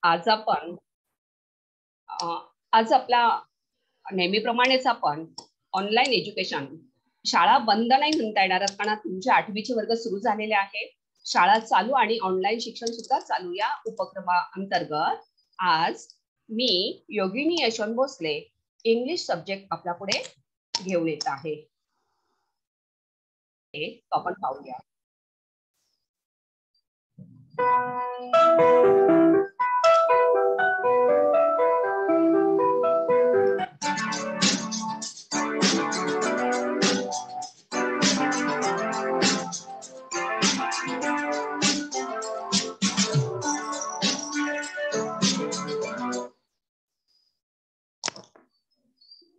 आज आपला नेहमीप्रमाणेच आपण ऑनलाईन एज्युकेशन, शाळा बंद नाही म्हणता येणार कारण तुमचे 8वीचे वर्ग सुरू झालेले आहेत. शाळा चालू आणि ऑनलाईन शिक्षण सुद्धा चालू या उपक्रमाअंतर्गत आज मी योगिनी यशवंत भोसले इंग्लिश सब्जेक्ट आपल्या पुढे घेऊन येत आहे. आपण पाहूया.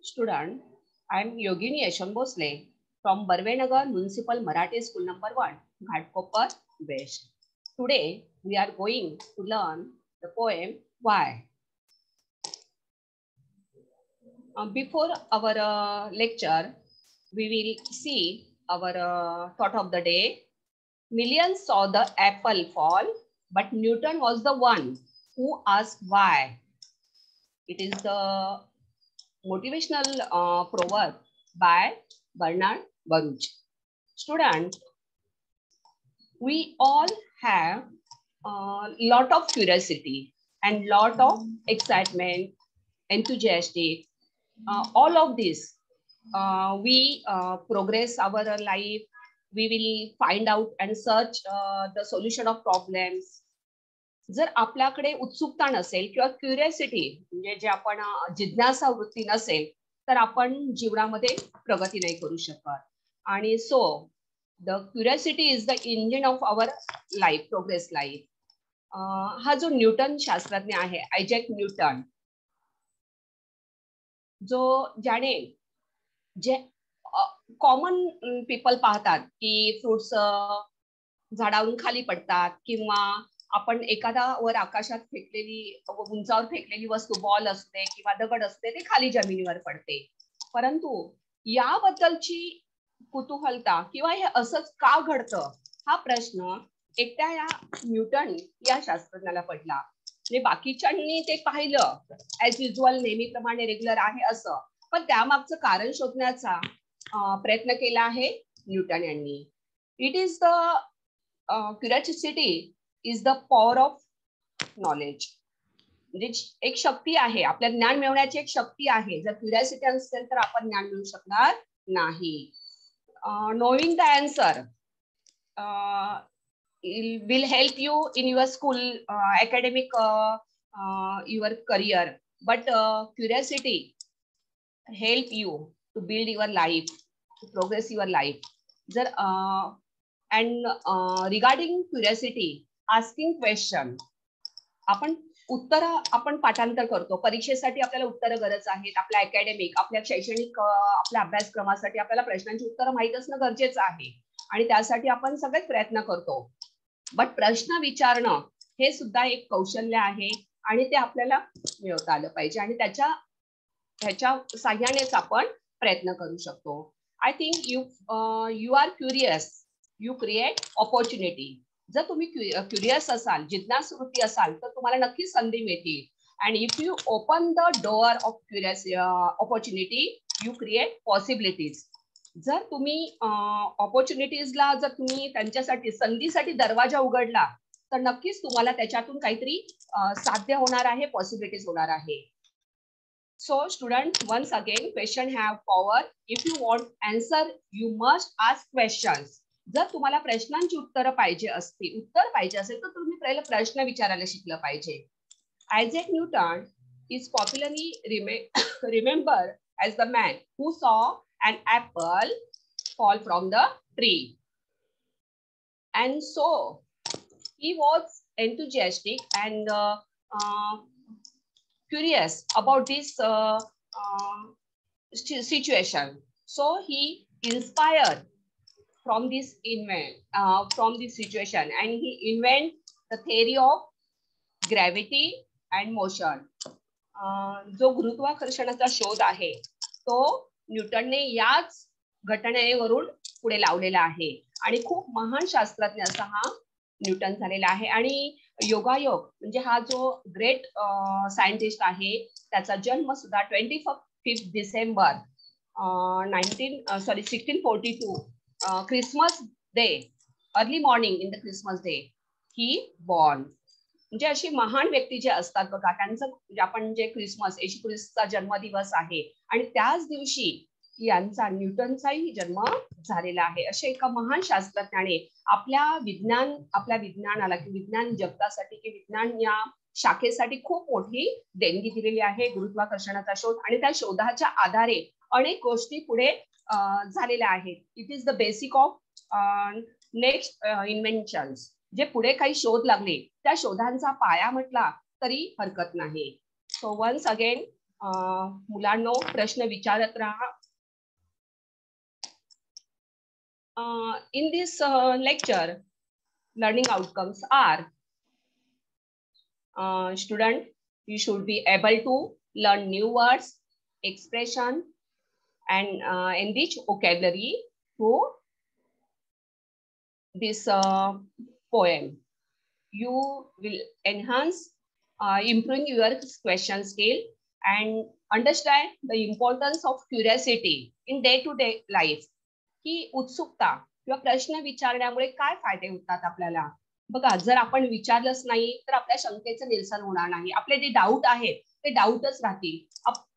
Student, I am Yogini Yashwant Bhosle from Barvenagar Municipal Marathi School number 1, Ghatkopar West. Today we are going to learn the poem Why. Before our lecture, we will see our thought of the day. Millions saw the apple fall, but Newton was the one who asked why. It is the motivational proverb by Bernard Baruch. Student, we all have a lot of curiosity and lot of excitement, enthusiastic. All of this, we progress our life. We will find out and search the solution of problems. जर आपल्याकडे उत्सुकता नसेल किंवा curiosity म्हणजे जे आपण जिज्ञासा वृत्ती नसेल तर आपण जीवनामध्ये प्रगती नाही करू शकत. आणि so the curiosity is the engine of our life, progress life. हा जो न्यूटन शास्त्रज्ञ आहे, आयझॅक न्यूटन, जो ज्याने जे कॉमन पीपल पाहतात की फ्रुट्स झाडावरून खाली पडतात किंवा आपण एखादा वर आकाशात फेकलेली, उंचावर फेकलेली वस्तू, बॉल असते किंवा दगड असते, ते खाली जमिनीवर पडते. परंतु याबद्दलची कुतूहलता किंवा हे असंच का घडतं हा प्रश्न एकट्या या न्यूटन या शास्त्रज्ञाला पडला. म्हणजे बाकीच्यांनी ते पाहिलं ऍज युज्युअल, नेहमीप्रमाणे रेग्युलर आहे असं, पण त्यामागचं कारण शोधण्याचा प्रयत्न केला आहे न्यूटन यांनी. It is the curiosity is the power of knowledge. म्हणजे एक शक्ती आहे, आपल्या ज्ञान मिळवण्याची एक शक्ती आहे. जर क्युरिओसिटी असेल तर आपण ज्ञान मिळवू शकणार नाही. Knowing the answer will help you in your school academic your career, but curiosity help you to build your life, to progress your life. Jar and regarding curiosity, asking question, आपण पाठांतर करतो. परीक्षेसाठी आपल्याला उत्तर गरज आहेत. आपल्या अकॅडमिक, आपल्या शैक्षणिक, आपल्या अभ्यासक्रमासाठी आपल्याला प्रश्नांची उत्तरं माहित असणं गरजेचं आहे आणि त्यासाठी आपण सगळेच प्रयत्न करतो. बट प्रश्न विचारणं हे सुद्धा एक कौशल्य आहे आणि ते आपल्याला मिळवता आलं पाहिजे आणि ह्याच्या साह्यानेच आपण प्रयत्न करू शकतो. I think you are curious, you create opportunity. जर तुम्ही क्युरियस असाल, जिज्ञासू वृत्ती असाल तर तुम्हाला नक्कीच संधी मिळतील. And if you open the door of curious opportunity, you create possibilities. जर तुम्ही ऑपॉर्च्युनिटीजला, जर तुम्ही त्यांच्यासाठी, संधीसाठी दरवाजा उघडला तर नक्कीच तुम्हाला त्याच्यातून काहीतरी साध्य होणार आहे, पॉसिबिलिटीज होणार आहे. So student, once again, question have power. If you want answer, you must ask questions. जर तुम्हाला प्रश्नांची उत्तर पाहिजे असेल तर तुम्ही पहिले प्रश्न विचारायला शिकलं पाहिजे. Isaac Newton is popularly remember as the man who saw an apple fall from the tree, and so he was enthusiastic and curious about this situation. So he inspired from this situation, and he invented the theory of gravity and motion. जो गुरुत्वाकर्षणाचा शोध आहे तो न्यूटनने याच घटनेवरून पुढे लावलेला आहे आणि खूप महान शास्त्रज्ञ असा हा न्यूटन झालेला आहे. आणि योगायोग म्हणजे हा जो ग्रेट सायंटिस्ट आहे त्याचा जन्म सुद्धा 25 December 1642 Christmas day, early morning in the Christmas day he born. म्हणजे अशी महान व्यक्ती जे असतात बघा, त्यांचं आपण जे क्रिसमस येशू ख्रिस्ताचा जन्मदिवस आहे आणि त्याच दिवशी यांचा न्यूटनचाही जन्म झालेला आहे. असे एका महान शास्त्रज्ञाने आपल्या विज्ञानाला की विज्ञान जगतासाठी की विज्ञान या शाखेसाठी खूप मोठी देणगी दिलेली आहे, गुरुत्वाकर्षणाचा शोध. आणि त्या शोधाच्या आधारे अनेक गोष्टी पुढे झालेल्या आहेत. It is the basic of next इन्व्हेन्शन्स. जे पुढे काही शोध लागले त्या शोधांचा पाया म्हटला तरी हरकत नाही. सो वन्स अगेन मुलांनो प्रश्न विचारत राहा. In this lecture, learning outcomes are student, you should be able to learn new words, expression, and enrich vocabulary through this poem. You will enhance, improving your question skill and understand the importance of curiosity in day-to-day life. की उत्सुकता किंवा प्रश्न विचारण्यामुळे काय फायदे होतात आपल्याला. बघा, जर आपण विचारलंच नाही तर आपल्या शंकेचं निरसन होणार नाही. आपले जे डाऊट आहेत ते डाऊटच राहतील.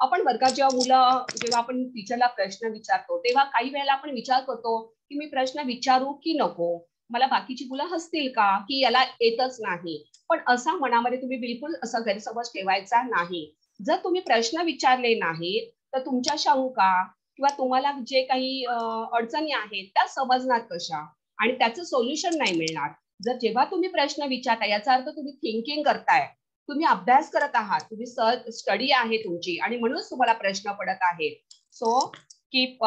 आपण वर्गात जेव्हा आपण टीचरला प्रश्न विचारतो तेव्हा काही वेळेला आपण विचार करतो की मी प्रश्न विचारू की नको, मला बाकीची मुलं हसतील का, की याला येतच नाही. पण असा मनामध्ये तुम्ही बिलकुल असा गैरसमज ठेवायचा नाही. जर तुम्ही प्रश्न विचारले नाहीत तर तुमच्या शंका किंवा तुम्हाला जे काही अडचणी आहेत त्या समजणार कशा आणि त्याचं सोल्युशन नाही मिळणार. जर जेव्हा तुम्ही प्रश्न विचारता याचा अर्थ तुम्ही थिंकिंग करताय, तुम्ही अभ्यास करत आहात, तुम्ही स्टडी आहे तुमची आणि म्हणूनच तुम्हाला प्रश्न पडत आहेत. So keep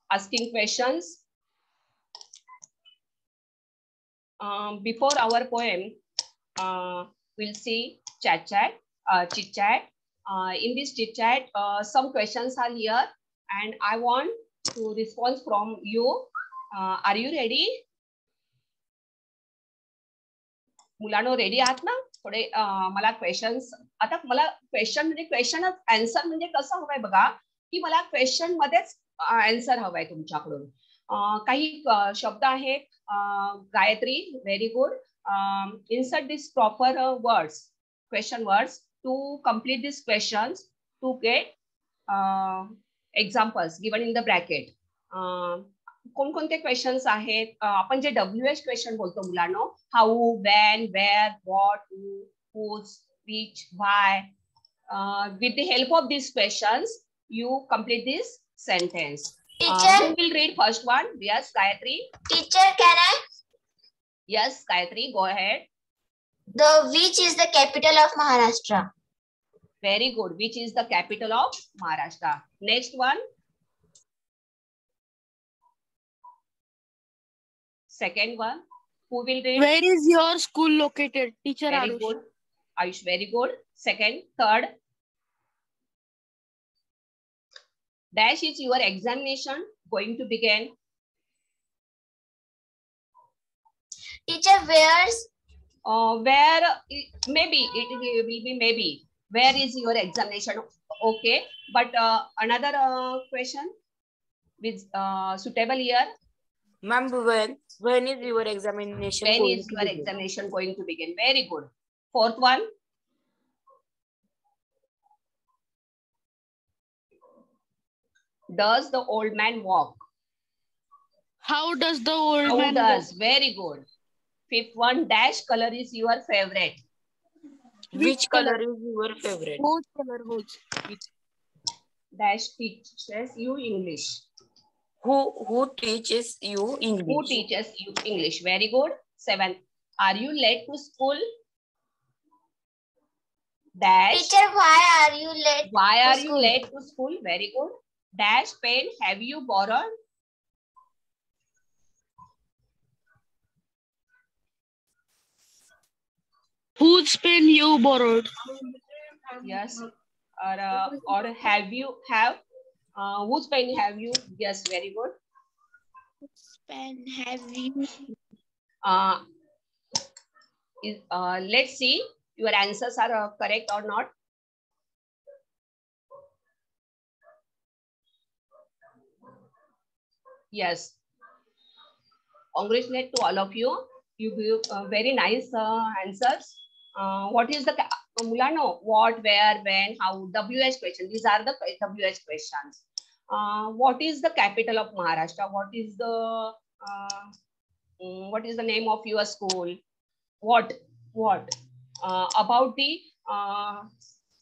asking questions. Before our poem, we'll see chit chat. In this chit chat, some questions are here, and I want to respond from you. Are you ready? मुलांनो रेडी आहात ना? थोडे मला क्वेश्चन्स, आता मला question म्हणजे क्वेश्चनच answer म्हणजे कसं हवंय बघा, की मला क्वेश्चन मध्येच आन्सर हवाय तुमच्याकडून. काही शब्द आहेत. Gayatri, very good. Insert these proper words, question words to complete these questions to get examples given in the bracket. कोणकोणते क्वेश्चन्स आहेत? आपण जे WH क्वेश्चन बोलतो मुलांनो, how, when, where, what, whose, which, why. With the help of these questions, you complete this sentence. Teacher, who will read first one? Yes, Gayatri. Teacher, can I? Yes, Gayatri, go ahead. Which is the capital of Maharashtra? Very good. Which is the capital of Maharashtra? Next one. Second one. Who will read? Where is your school located? Teacher Very Arush. good. Ayush, very good. Second. Third. Dash is your examination going to begin. Teacher, where's? Where, maybe it will be maybe. Where is your examination? Okay, but another question with suitable here. Ma'am, when is your examination? When is your examination going to begin? Very good. Fourth one. Does the old man walk? How does the old How man does? Very good. Fifth one. Dash color is your favorite? Which color is your favorite? Whose color? Whose? Dash teaches you English. Who teaches you English? Who teaches you English? Very good. 7. Are you late to school? Dash. Teacher, why are you late? Why are you late to school? Very good. Dash pen have you borrowed? Whose pen you borrowed? Yes. Or have you whose pen have you? Yes, very good. Whose pen have you? Let's see your answers are correct or not. Yes. Congratulations to all of you. You give very nice answers. What is the Mulano? What, where, when, how? WH question. These are the WH questions. What is the capital of Maharashtra? What is the name of your school? What? About the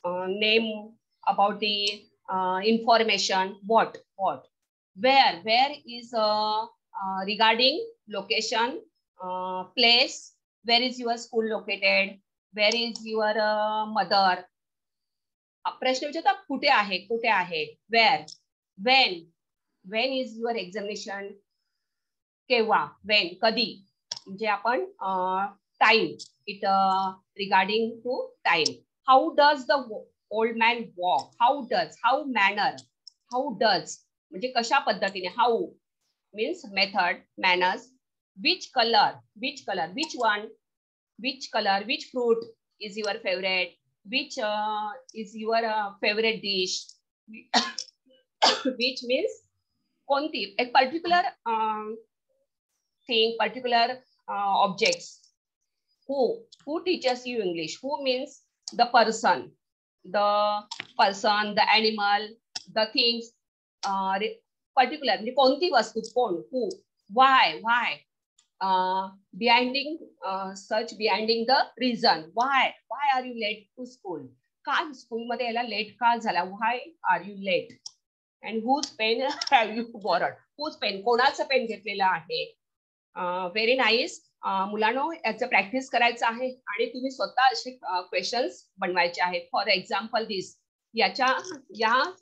name, about the information. What? Where is regarding location, place. Where is your school located? Where is your mother? प्रश्न विचारता कुठे आहे. Where? When is your examination? केव्हा? When? कधी? म्हणजे आपण time. It regarding to time. How does the old man walk? How manner? How does म्हणजे कशा पद्धतीने? How means method, manners. Which color? Which one? Which color? Which fruit is your favorite? Which is your favorite dish? Which means कोणती? A particular thing, particular objects. Who teaches you English? Who means the person, the animal, the things. Particular म्हणजे कोणती वस्तू, कोण, who, why, behind the reason. Why are you late to school? का school मध्ये यायला late का झाला? Why are you late? And whose pen have you borrowed? Whose pen? कोणाचं पेन घेतलेलं आहे? Very nice. मुलांनो, याचं प्रॅक्टिस करायचं आहे आणि तुम्ही स्वतः असे क्वेश्चन्स बनवायचे आहेत. फॉर एक्झाम्पल दिस, या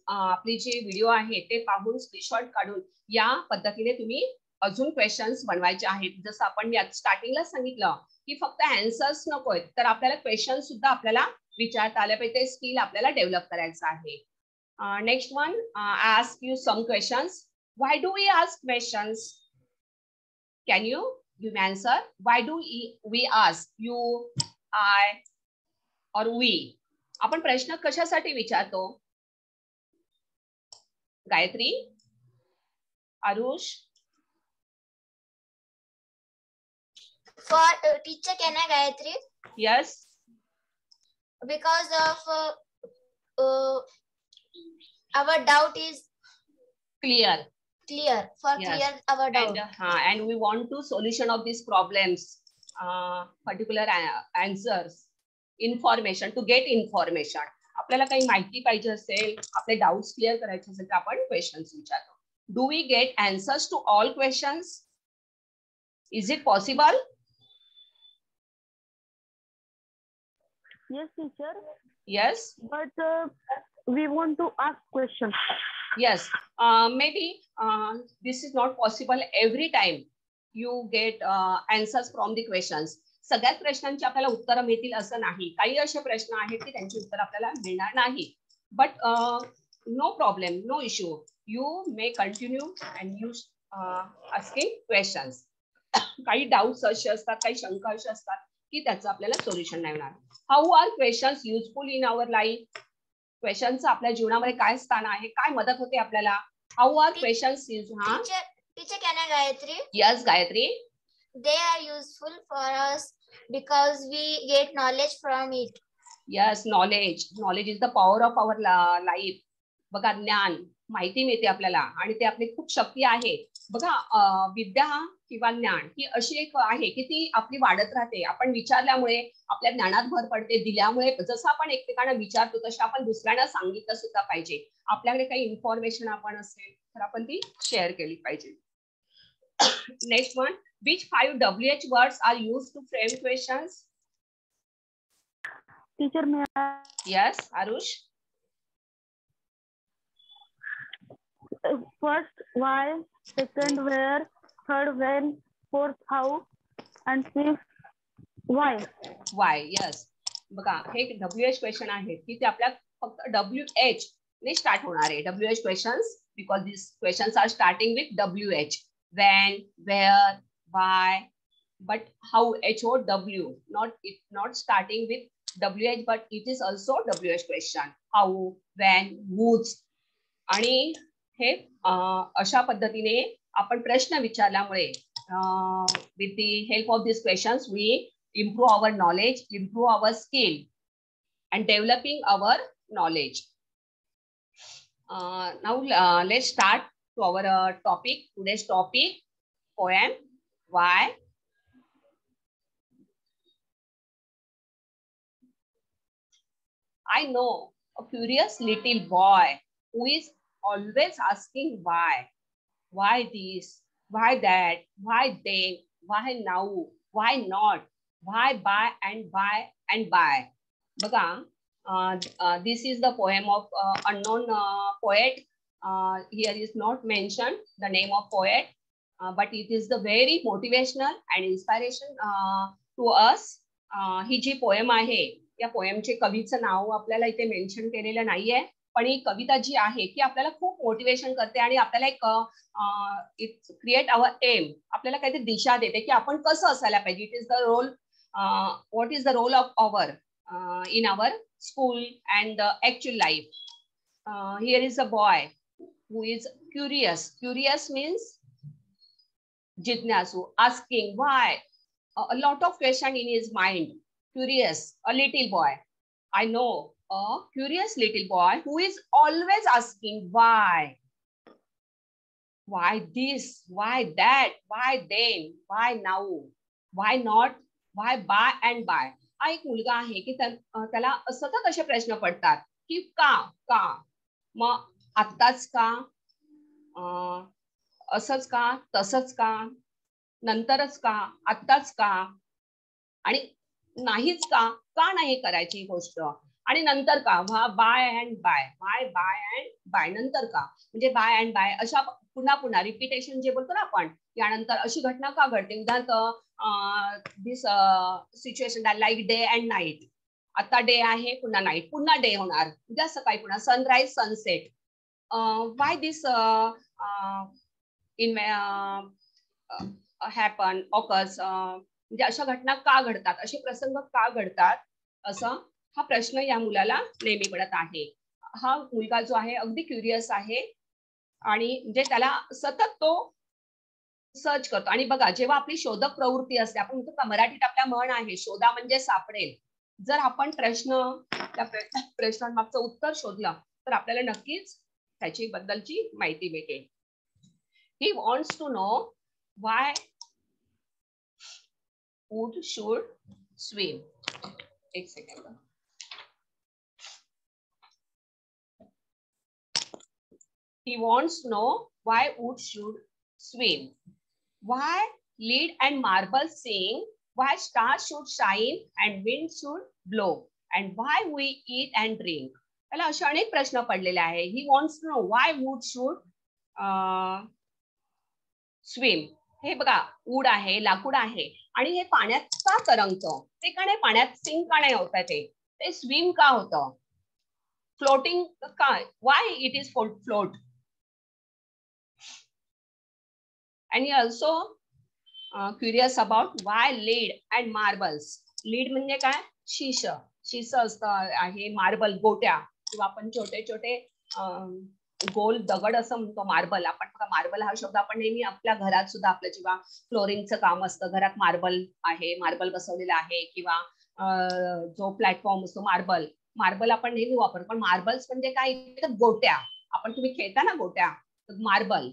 आपली जे व्हिडिओ आहे ते पाहून स्क्रीनशॉट काढून या पद्धतीने तुम्ही अजून क्वेश्चन्स बनवायचे आहेत. जसं आपण या स्टार्टिंगला सांगितलं की फक्त आन्सर्स नकोय, तर आपल्याला क्वेश्चन सुद्धा आपल्याला विचारता आले पाहिजे. ते स्किल आपल्याला डेव्हलप करायचं आहे. Next one, ask you some questions. Why do we ask questions? Can you give me answer? Why do we ask? You, I, or we? आपण प्रश्न कशासाठी विचारतो? Gayatri, Aarush? For teacher, can I, Gayatri? Yes. Because of our doubt is Clear. For Yes. clear our doubt. And we want to solution of these problems, particular answers, information, to get information. आपल्याला काही माहिती पाहिजे असेल, आपले doubts clear करायचे असेल तर आपण क्वेश्चन्स विचारतो. Do we get answers to all questions? Is it possible? Yes, teacher. Yes. But we want to ask questions. Yes. Maybe this is not possible every time you get answers from the questions. सगळ्याच प्रश्नांची आपल्याला उत्तरं मिळतील असं नाही. काही असे प्रश्न आहेत की त्यांची उत्तर आपल्याला मिळणार नाही. But no problem, no issue. You may continue and you asking questions. काही डाऊट्स असे असतात, काही शंका असे असतात की त्याचं आपल्याला सोल्युशन नाही होणार. How are questions useful in our life? क्वेश्चनचं आपल्या जीवनामध्ये काय स्थान आहे, काय मदत होते आपल्याला? How are questions use? Teacher, can I, Gayatri? Yes, Gayatri. They are useful for us because we get knowledge from it. Yes, knowledge is the power of our life. बघा, ज्ञान, माहिती मिळते आपल्याला आणि ते आपली खूप शक्ती आहे. बघा, विद्या किंवा ज्ञान ही अशी एक आहे की ती आपली वाढत राहते. आपण विचारल्यामुळे आपल्या ज्ञानात भर पडते. दिल्यामुळे जसं आपण एकमेकांना विचारतो तसं आपण दुसऱ्यांना सांगितलं सुद्धा पाहिजे. आपल्याकडे काही इन्फॉर्मेशन आपण असेल तर आपण ती शेअर केली पाहिजे. Next one, which 5 WH words are used to frame questions? Teacher, may I? Yes, Arush. First, why. Second, where. Third, when. Fourth, how. And fifth, why. Why, yes. बघा, हे WH क्वेश्चन आहेत की ते आपल्या फक्त WH ने start होणार आहे. WH questions, because these questions are starting with WH. When, where, why, but how, HOW, not starting with WH, but it is also WH question. How, when, whose. आणि हे अशा पद्धतीने आपण प्रश्न विचारल्यामुळे with the help of these questions we improve our knowledge, improve our skill and developing our knowledge. Now let's start to our topic. Today's topic, poem. Why? I know a curious little boy who is always asking why. Why this? Why that? Why then? Why now? Why not? Why buy and buy and buy? Baka, this is the poem of unknown poet. Here is not mentioned the name of poet, but it is the very motivational and inspiration to us. ही जी poem आहे या पोएमचे कवीचं नाव आपल्याला इथे mention केलेलं नाहीये, पण ही कविता जी आहे की आपल्याला खूप मोटिवेशन करते आणि आपल्याला एक क्रिएट आवर एम, आपल्याला काहीतरी दिशा देते की आपण कसं असायला पाहिजे. It is the role, what is the role of our in our school and the actual life. Here is a boy who is curious. Curious means jitnasu, asking why. A lot of question in his mind. Curious, a little boy. I know a curious little boy who is always asking why. Why this? Why that? Why then? Why now? Why not? Why buy and buy? हा एक मुलगा आहे की त्याला सतत असे प्रश्न पडतात की का मग आत्ताच का, असंच का, तसंच का, नंतरच का, आत्ताच का, आणि नाहीच का नाही करायची गोष्ट, आणि नंतर का, बाय अँड बाय, नंतर का, म्हणजे बाय अँड बाय अशा पुन्हा रिपिटेशन जे बोलतो ना आपण, यानंतर अशी घटना का घडते. उदाहरणार्थ this situation like day and night. आता डे आहे, पुन्हा नाईट, पुन्हा डे होणार, उद्या सकाळी पुन्हा sunrise sunset. Why this in happen occurs, म्हणजे अशा घटना का घडतात, असे प्रसंग का घडतात, असा हा प्रश्न या मुलाला नेहमी पडत आहे. हा मुलगा जो आहे अगदी क्युरियस आहे आणि म्हणजे त्याला सतत तो सर्च करतो. आणि बघा, जेव्हा आपली शोधक प्रवृत्ती असते, आपण म्हणतो का मराठीत आपल्या म्हण आहे, शोधा म्हणजे सापडेल. जर आपण त्या प्रश्नांमागचं उत्तर शोधलं तर आपल्याला नक्कीच त्याची बद्दलची माहिती भेटेल. He wants to know why wood should swim. एक second. He wants to know why wood should swim, why lead and marble sing, why stars should shine and wind should blow, and why we eat and drink. त्याला असे अनेक प्रश्न पडलेले आहे. He wants to know why wood should swim. हे बघा, wood आहे, लाकूड आहे, आणि हे पाण्यात का तरंगतं, ते का नाही पाण्यात सिंक का नाही होत, ते स्विम का होतं, फ्लोटिंग का, Y it is float. And he also curious about why lead and marbles. Lead म्हणजे काय, शीश असतं आहे, मार्बल गोट्या, किंवा आपण छोटे छोटे गोल दगड असं म्हणतो मार्बल. आपण मार्बल हा शब्द आपण नेहमी आपल्या घरात सुद्धा, आपलं जेव्हा फ्लोरिंगचं काम असतं, घरात मार्बल आहे, मार्बल बसवलेला आहे, किंवा जो प्लॅटफॉर्म असतो मार्बल आपण नेहमी वापरतो. पण मार्बल्स म्हणजे काय, गोट्या, आपण तुम्ही खेळता ना गोट्या, मार्बल.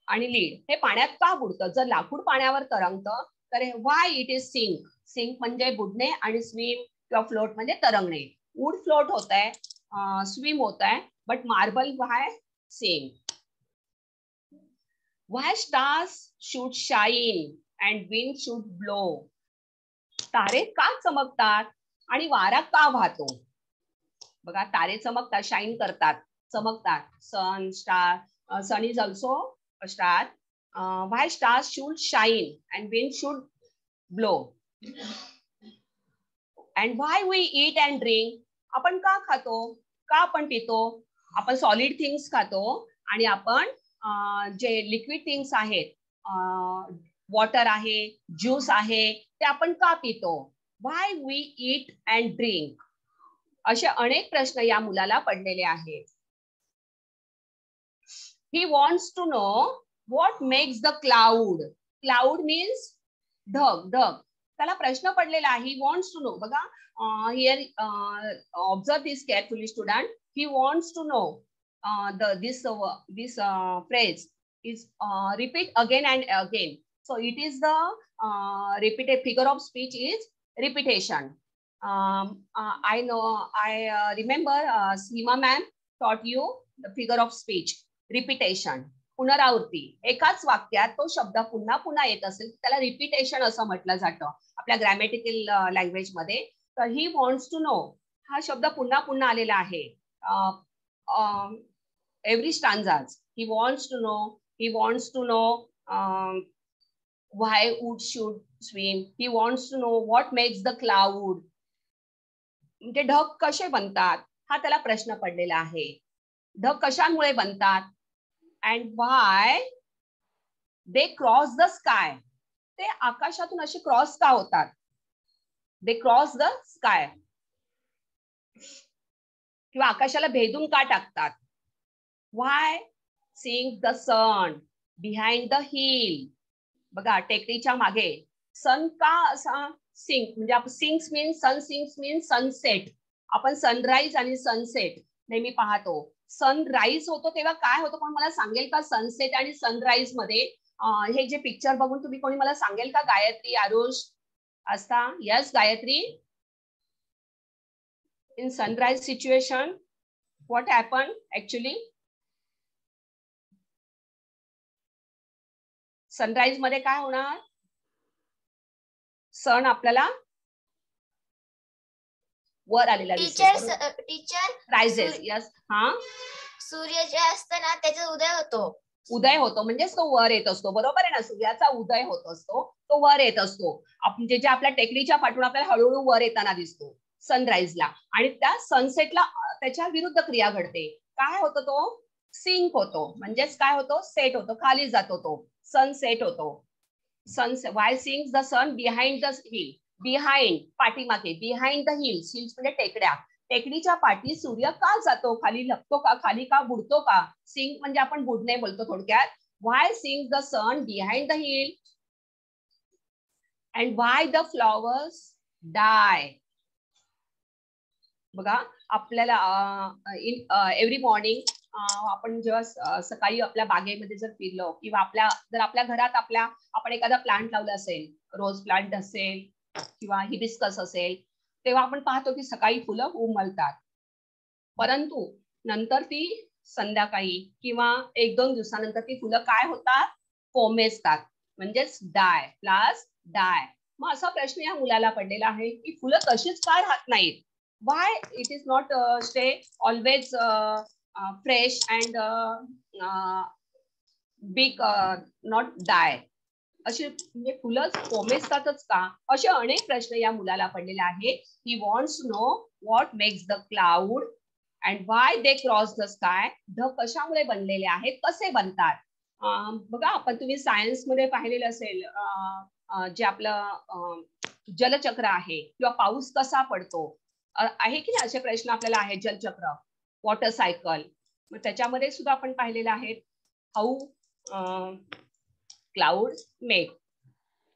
आणि लीड हे पाण्यात का बुडतं. जर लाकूड पाण्यावर तरंगतं तर why it is sink. Sink म्हणजे बुडणे, आणि स्विम किंवा फ्लोट म्हणजे तरंगणे. वूड फ्लोट होत आहे, स्विम होत आहे, but marble why sink. Why stars should shine and wind should blow. तारे का चमकतात आणि वारा का वाहतो. बघा, तारे चमकतात, शाईन करतात, चमकतात. Sun is also a star. Why stars should shine and wind should blow, and why we eat and drink. आपण का खातो, का आपण पितो. आपण सॉलिड थिंग्स खातो आणि आपण जे लिक्विड थिंग्स आहेत, वॉटर आहे, ज्यूस आहे, ते आपण का पितो? Why we eat and drink. असे अनेक प्रश्न या मुलाला पडलेले आहेत. He wants to know what makes the cloud. Cloud means ढग. ढग त्याला प्रश्न पडलेला आहे. He wants to know. बघा here observe this carefully student. He wants to know this phrase is repeat again and again. So it is the repeated figure of speech is repetition. I remember Seema ma'am taught you the figure of speech, repetition. पुनरावृत्ती. एकाच वाक्यात तो शब्द पुन्हा पुन्हा येत असेल त्याला रिपीटेशन असं म्हटलं जातं आपल्या ग्रॅमॅटिकल लँग्वेज मध्ये. तर ही वॉन्ट्स टू नो हा शब्द पुन्हा पुन्हा आलेला आहे. Every stanzas. He wants to know why wood should swim. He wants to know what makes the cloud. म्हणजे ढग कसे बनतात हा त्याला प्रश्न पडलेला आहे. ढग कशामुळे बनतात and why they cross the sky. ते आकाशातून असे क्रॉस का होतात? They cross the sky. किंवा आकाशाला भेदून का टाकतात? Why sinks the sun behind the hill. बघा टेकडीच्या मागे सन का असा सिंक म्हणजे सिंक्स मीन्स सन सिंक्स मीन्स सनसेट. आपण सनराईज आणि सनसेट नेहमी पाहतो. सनराईज होतो तेव्हा काय होतं पण मला सांगेल का सनसेट आणि सनराईज मध्ये हे जे पिक्चर बघून तुम्ही कोणी मला सांगेल का? Gayatri, Arush, Aastha. Yes Gayatri. In sunrise situation what happened actually? Sunrise मध्ये काय होणार? सन आपल्याला वर आलेला दिसेल. Teacher rises. यस. हा सूर्य जे असतं ना त्याचा उदय होतो. उदय होतो म्हणजेच तो वर येत असतो. बरोबर आहे ना. सूर्याचा उदय होत असतो तो वर येत असतो. आपण जे आपल्या टेकडीच्या पाठून आपल्याला हळूहळू वर येताना दिसतो सनराईजला. आणि त्या सनसेटला त्याच्या विरुद्ध क्रिया घडते. काय होतो? तो सिंक होतो. म्हणजेच काय होतो? सेट होतो. खाली जातो तो. सनसेट होतो. Why sinks the sun behind the hill. Behind पाठीमागे. Behind the hills. हिल्स म्हणजे टेकड्या. टेकडीच्या पाठी सूर्य का जातो? खाली लपतो का? खाली का बुडतो का? सिंक म्हणजे आपण बुडणे बोलतो थोडक्यात. Why sinks the sun behind the hill and why the flowers die. बघा आपल्याला एव्हरी मॉर्निंग आपण जेव्हा सकाळी आपल्या बागेमध्ये जर फिरलो किंवा जर आपल्या घरात आपण एखादा प्लांट लावला असेल, रोज प्लांट असेल किंवा हिबिस्कस असेल, तेव्हा आपण पाहतो की सकाळी फुलं उमलतात. परंतु नंतर ती संध्याकाळी किंवा 1-2 दिवसानंतर ती फुलं काय होतात? कोमेजतात. म्हणजेच डाय. प्लस डाय. मग असा प्रश्न या मुलाला पडलेला आहे की फुलं तशीच काय राहत नाहीत. Why it is not stay always fresh and big not die. अशी म्हणजे फुलं कोमेजतातच का? असे अनेक प्रश्न या मुलाला पडलेले आहेत. He wants to know what makes the cloud and why they cross the sky. ढग कशामुळे बनलेले आहेत? कसे बनतात? बघा आपण तुम्ही सायन्स मध्ये पाहिलेलं असेल जे आपलं जलचक्र आहे किंवा पाऊस कसा पडतो आहे की नाही. असे प्रश्न आपल्याला आहेत. जलचक्र, वॉटर सायकल. मग त्याच्यामध्ये सुद्धा आपण पाहिलेलं आहे हाऊ क्लाउड मेक.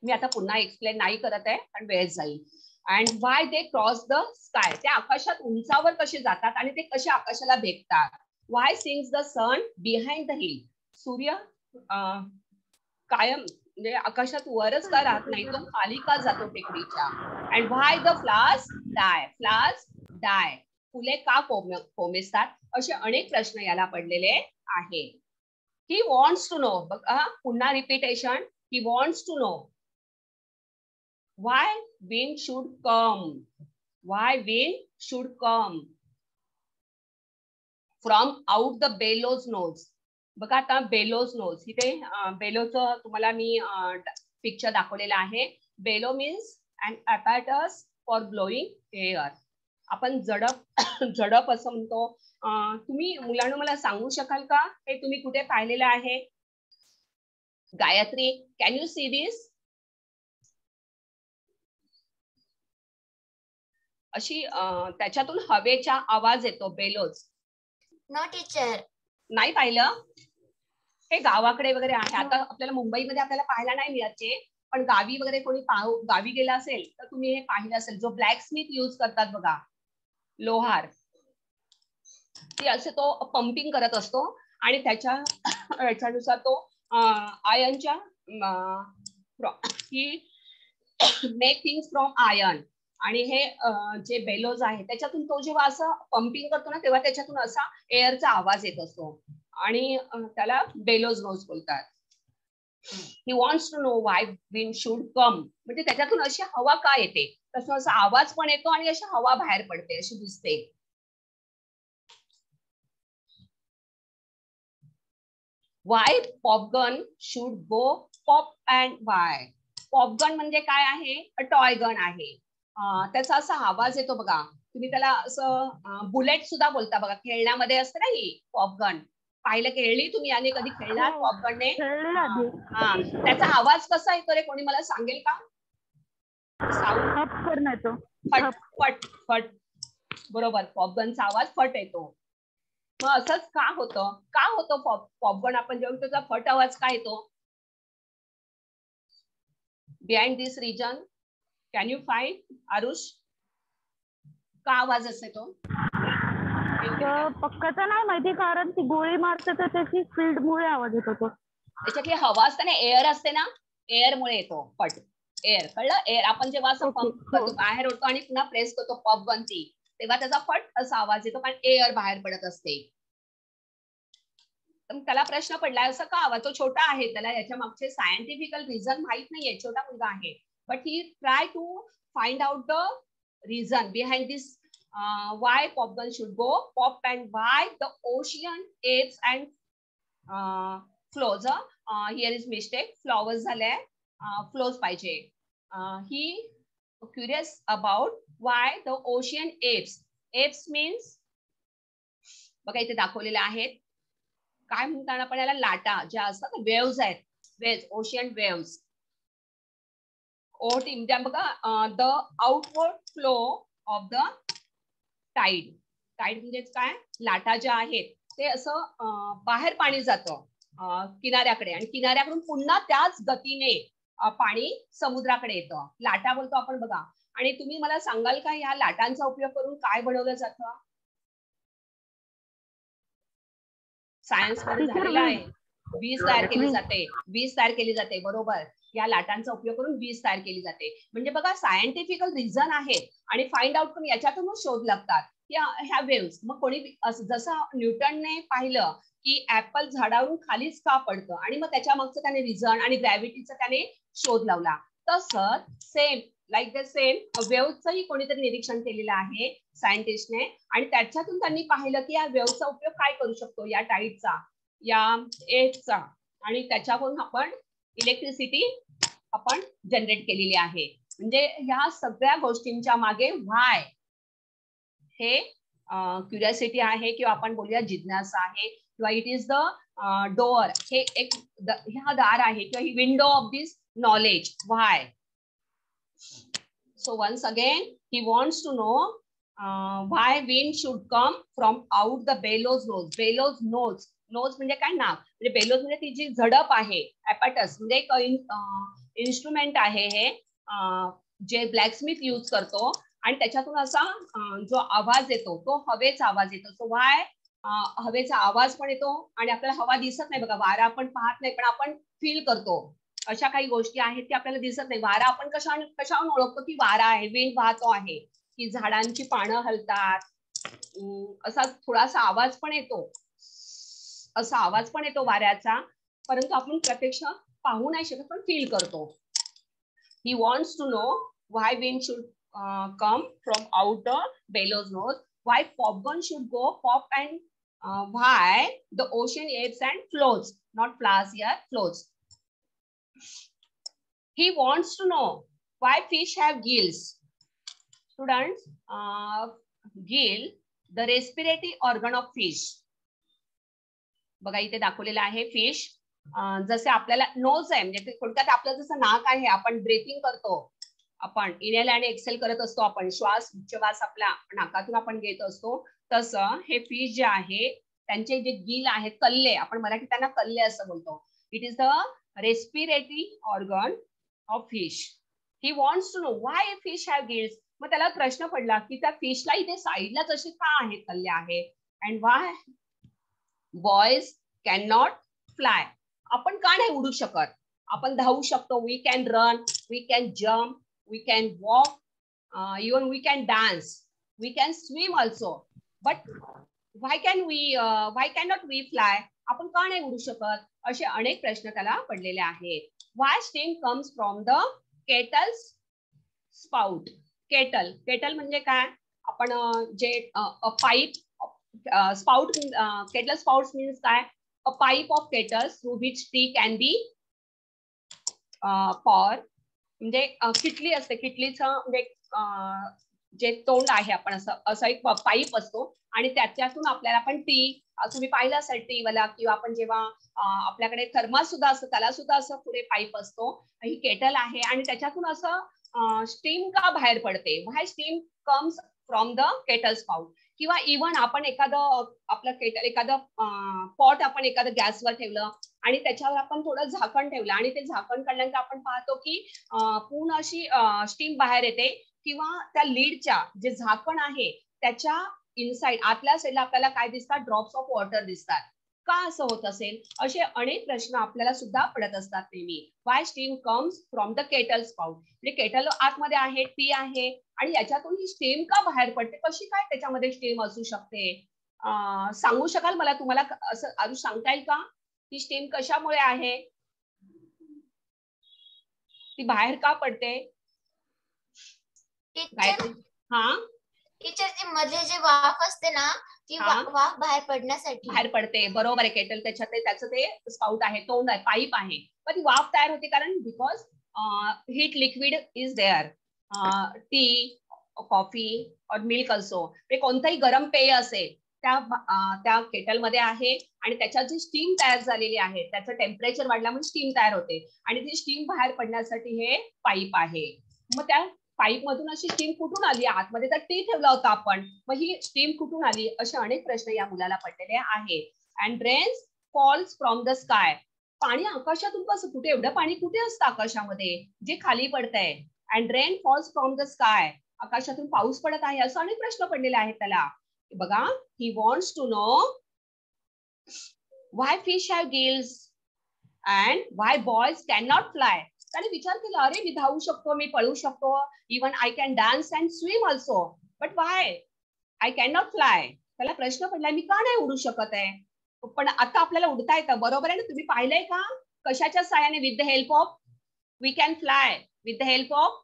मी आता पुन्हा एक्सप्लेन नाही करत आहे कारण वेळ जाईल. And Y they cross the sky. ते आकाशात उंचावर कसे जातात आणि ते कसे आकाशाला भेटतात. Why sinks the sun behind the hill. सूर्य कायम म्हणजे आकाशात वरच का राहत नाही, तो खाली का जातो टेकडीच्या. And why the flowers die. Flowers die. फुले का कोमेजतात. असे अनेक प्रश्न याला पडलेले आहेत. He wants to know. बघा पुन्हा repetition. He wants to know why wind should come. Why wind should come from out the bellows nose. बघा आता बेलोज नोज. इथे बेलोचं तुम्हाला मी पिक्चर दाखवलेला आहे. Below means and apparatus for blowing air. आपण झडप असं म्हणतो. तुम्ही मुलांना मला सांगू शकाल का हे तुम्ही कुठे पाहिलेलं आहे? Gayatri, can you see this? अशी त्याच्यातून हवेचा आवाज येतो, बेलोज. No teacher. नाही पाहिलं? हे गावाकडे वगैरे आहे. आता आपल्याला मुंबईमध्ये आपल्याला पाहायला नाही मिळते, पण गावी वगैरे कोणी गावी गेला असेल तर तुम्ही हे पाहिलं असेल. जो ब्लॅक स्मिथ यूज करतात बघा, लोहार, ती असे तो पंपिंग करत असतो आणि त्याच्यानुसार तो आयर्नच्या ही मेक थिंग्स फ्रॉम आयर्न. आणि हे जे बेलोज आहे त्याच्यातून तो जेव्हा असं पंपिंग करतो ना, तेव्हा त्याच्यातून असा एअरचा आवाज येत असतो आणि त्याला बेलोज नोज बोलतात. He wants to know why wind should come. म्हणजे त्याच्यातून अशी हवा का येते, तसं असा आवाज पण येतो आणि अशी हवा बाहेर पडते अशी दिसते. व्हाय पॉपगन शुड गो पॉप अँड व्हाय. पॉपगन म्हणजे काय आहे? टॉय गन आहे. त्याचा असा आवाज येतो बघा. तुम्ही त्याला असं बुलेट सुद्धा बोलता बघा. खेळण्यामध्ये असते ना ही पॉपगन. पाहिलं, खेळली तुम्ही आणि कधी खेळणार पॉपगनने? त्याचा आवाज कसा येतो रे, कोणी मला सांगेल का? फट फट फट. बरोबर, पॉपगनचा आवाज फट येतो. मग असंच का होतं पॉपगन आपण जेव्हा त्याचा फट आवाज का येतो? Behind this reason can you find, Aarush? का आवाज असते तो? पक्काचा नाही माहिती, कारण ती गोळी मारते तर त्याची स्पीड मुळे आवाज येतो तो. त्याच्यातली हवा असते ना, एअर असते ना, एअर मुळे येतो फट. एअर, कळलं? एअर आपण जेव्हा असं पंप करतो, बाहेर ओढतो आणि पुन्हा प्रेस करतो पॉपगन ती, तेव्हा त्याचा फट असा आवाज येतो, कारण एअर बाहेर पडत असते. त्याला प्रश्न पडलाय असं का आवाज? तो छोटा आहे, त्याला याच्या मागचे सायंटिफिकल रिझन माहित नाहीये, छोटा मुलगा आहे. But he try to find out the reason behind this why popgun should go pop and why the ocean ebbs and flows. Here is mistake, flowers झाले, flows पाहिजे. He curious about why the ocean ebbs. Ebbs means बघा इथे दाखवलेले आहेत. काय म्हणतात आपण याला? लाटा ज्या असतात, वेव्हज आहेत, वेव्हज, ओशियन वेव्हज. ओटी म्हणजे बघा, the outward flow of the tide. Tide म्हणजे काय? लाटा ज्या आहेत ते असं बाहेर पाणी जातं किनाऱ्याकडे आणि किनाऱ्याकडून पुन्हा त्याच गतीने पाणी समुद्राकडे येतं. लाटा बोलतो आपण बघा. आणि तुम्ही मला सांगाल का या लाटांचा उपयोग करून काय बनवलं जातं? सायन्स मध्ये झालेलं आहे. वीज तयार केली जाते. वीज तयार केली जाते, बरोबर. या लाटांचा उपयोग करून वीज तयार केली जाते. म्हणजे बघा, सायंटिफिकल रिझन आहे आणि फाइंड आउट करून याच्यातूनच शोध लागतात ह्या वेव्स. मग कोणी जसं न्यूटनने पाहिलं की ऍपल झाडावरून खालीच का पडतं आणि मग त्याच्या मागचं त्याने रिझन आणि ग्रॅव्हिटीचा त्याने शोध लावला. तसंच सेम लाईक द सेम वेव्हचंही कोणीतरी निरीक्षण केलेलं आहे सायंटिस्टने आणि त्याच्यातून त्यांनी पाहिलं की या वेव्हचा उपयोग काय करू शकतो, या टाईडचा, या एजचा, आणि त्याच्यावरून आपण इलेक्ट्रिसिटी आपण जनरेट केलेली आहे. म्हणजे ह्या सगळ्या गोष्टींच्या मागे व्हाय हे क्युरियोसिटी आहे किंवा आपण बोलूया जिज्ञासा आहे किंवा इट इज द डोअर. हे एक हा दार आहे किंवा ही window of this knowledge. Why? So once again he wants to know why wind should come from out the bellows nose. Bellows nose, nose म्हणजे काय? नाक. म्हणजे बेलोज म्हणजे ती जी झडप आहे, ॲपॅटस म्हणजे एक इन्स्ट्रुमेंट आहे हे, जे ब्लॅकस्मिथ यूज करतो आणि त्याच्यातून असा जो आवाज येतो तो हवेचा आवाज येतो. सो व्हाय हवेचा आवाज पण येतो आणि आपल्याला हवा दिसत नाही बघा, वारा आपण पाहत नाही पण आपण फील करतो. अशा काही गोष्टी आहेत की आपल्याला दिसत नाही. वारा आपण कशावरून ओळखतो की वारा आहे, विंड वाहतो आहे, की झाडांची पानं हलतात, असा थोडासा आवाज पण येतो, असा आवाज पण येतो वाऱ्याचा, परंतु आपण प्रत्यक्ष पाहू नाही शकत पण फील करतो. He wants to know why wind should come from out the bellows nose, why popgun should go pop and why the ocean ebbs and flows, not flowers here, flows. He wants to know why fish have gills. Students, gill, the respiratory organ of fish. बघा इथे दाखवलेला आहे fish. जसे आपल्याला knows आहे, म्हणजे थोडक्यात आपलं जसं नाक आहे, आपण ब्रेथिंग करतो, आपण इनहेल आणि एक्सेल करत असतो, आपण श्वास उच्चवास आपला नाकातून आपण घेत असतो, तसं हे फिश जे आहे त्यांचे जे गिल आहेत, कल्ले, आपण मराठीत त्यांना कल्ले असं बोलतो. It is the respiratory organ of fish. He wants to know why fish have gills. मग त्याला प्रश्न पडला की त्या फिशला इथे साईडला तसे का आहेत, कल्ले आहे, and why boys can not fly. आपण का नाही उडू शकत? आपण धावू शकतो, we can run, we can jump, we can walk, even we can dance, we can swim also, but why cannot we fly? आपण का नाही उडू शकत? असे अनेक प्रश्न त्याला पडलेले आहेत. Why steam comes from the kettle's spout? Kettle म्हणजे काय? आपण जे pipe spout, kettle spouts means काय? A pipe of kettles through which tea can be for, म्हणजे किटली असते, किटलीचं म्हणजे जे तोंड आहे, आपण असं एक पाईप असतो आणि त्याच्यातून आपल्याला पण टी, तुम्ही पाहिलं असेल टी वाला, किंवा आपण जेव्हा आपल्याकडे थर्मास सुद्धा असतं त्याला सुद्धा असं पुढे पाईप असतो. ही केटल आहे आणि त्याच्यातून असं स्टीम का बाहेर पडते? Why steam comes from the kettle spout. किंवा इव्हन आपण एखादं आपलं केटल, एखादं पॉट आपण एखादं गॅसवर ठेवलं आणि त्याच्यावर आपण थोडं झाकण ठेवलं आणि ते झाकण काढल्यानंतर आपण पाहतो की पूर्ण अशी स्टीम बाहेर येते, किंवा त्या लीडच्या जे झाकण आहे त्याच्या इनसाइड आतल्या साईडला आपल्याला काय दिसतात? ड्रॉप्स ऑफ वॉटर दिसतात. का असं होत असेल? असे अनेक प्रश्न आपल्याला सुद्धा पडत असतात नेहमी. Y steam comes from the kettle spout. म्हणजे केटल आतमध्ये आहे, टी आहे आणि याच्यातून ही स्टीम का बाहेर पडते? कशी काय त्याच्यामध्ये स्टीम असू शकते? सांगू शकाल मला? तुम्हाला असं अजून सांगता येईल का? ती स्टीम कशामुळे आहे? ती बाहेर का पडते? हा टीचर, ती मध्ये जे वाफ असते ना, ती वाफ बाहेर पडण्यासाठी बाहेर पडते. बरोबर आहे. केटल त्याच्यात त्याचं ते स्पाउट आहे, तोंड आहे, पाईप आहे, पण ती वाफ तयार होते कारण because heat liquid is there. Tea, coffee और मिल्क ऑल्सो, कोणतंही गरम पेय असेल त्या केटलमध्ये आहे आणि त्याच्यात जी स्टीम तयार झालेली आहे त्याचं टेम्परेचर वाढल्यामुळे स्टीम तयार होते आणि ती स्टीम बाहेर पडण्यासाठी हे पाईप आहे. मग त्या पाईप मधून अशी स्टीम कुठून आली? आतमध्ये तर टी ठेवला होता आपण, मग ही स्टीम कुठून आली? असे अनेक प्रश्न या मुलाला पडलेले आहेत. And rains falls from the sky. पाणी आकाशातून कसं? कुठे एवढं पाणी कुठे असतं आकाशामध्ये जे खाली पडतंय? And rain false from the sky. आकाशातून पाऊस पडत आहे, असं अनेक प्रश्न पडलेले आहेत त्याला. बघा, he wants to know why fish have gills and why boys can not fly. त्याने विचार केला, अरे मी धावू शकतो, मी पळू शकतो, even I can dance and swim also, but why I can not fly. त्याला प्रश्न पडलाय, मी का नाही उडू शकत आहे? पण आता आपल्याला उडता येतं, बरोबर आहे ना? तुम्ही पाहिलंय का कशाच्या सहाय्याने? With the help of, we can fly with the help of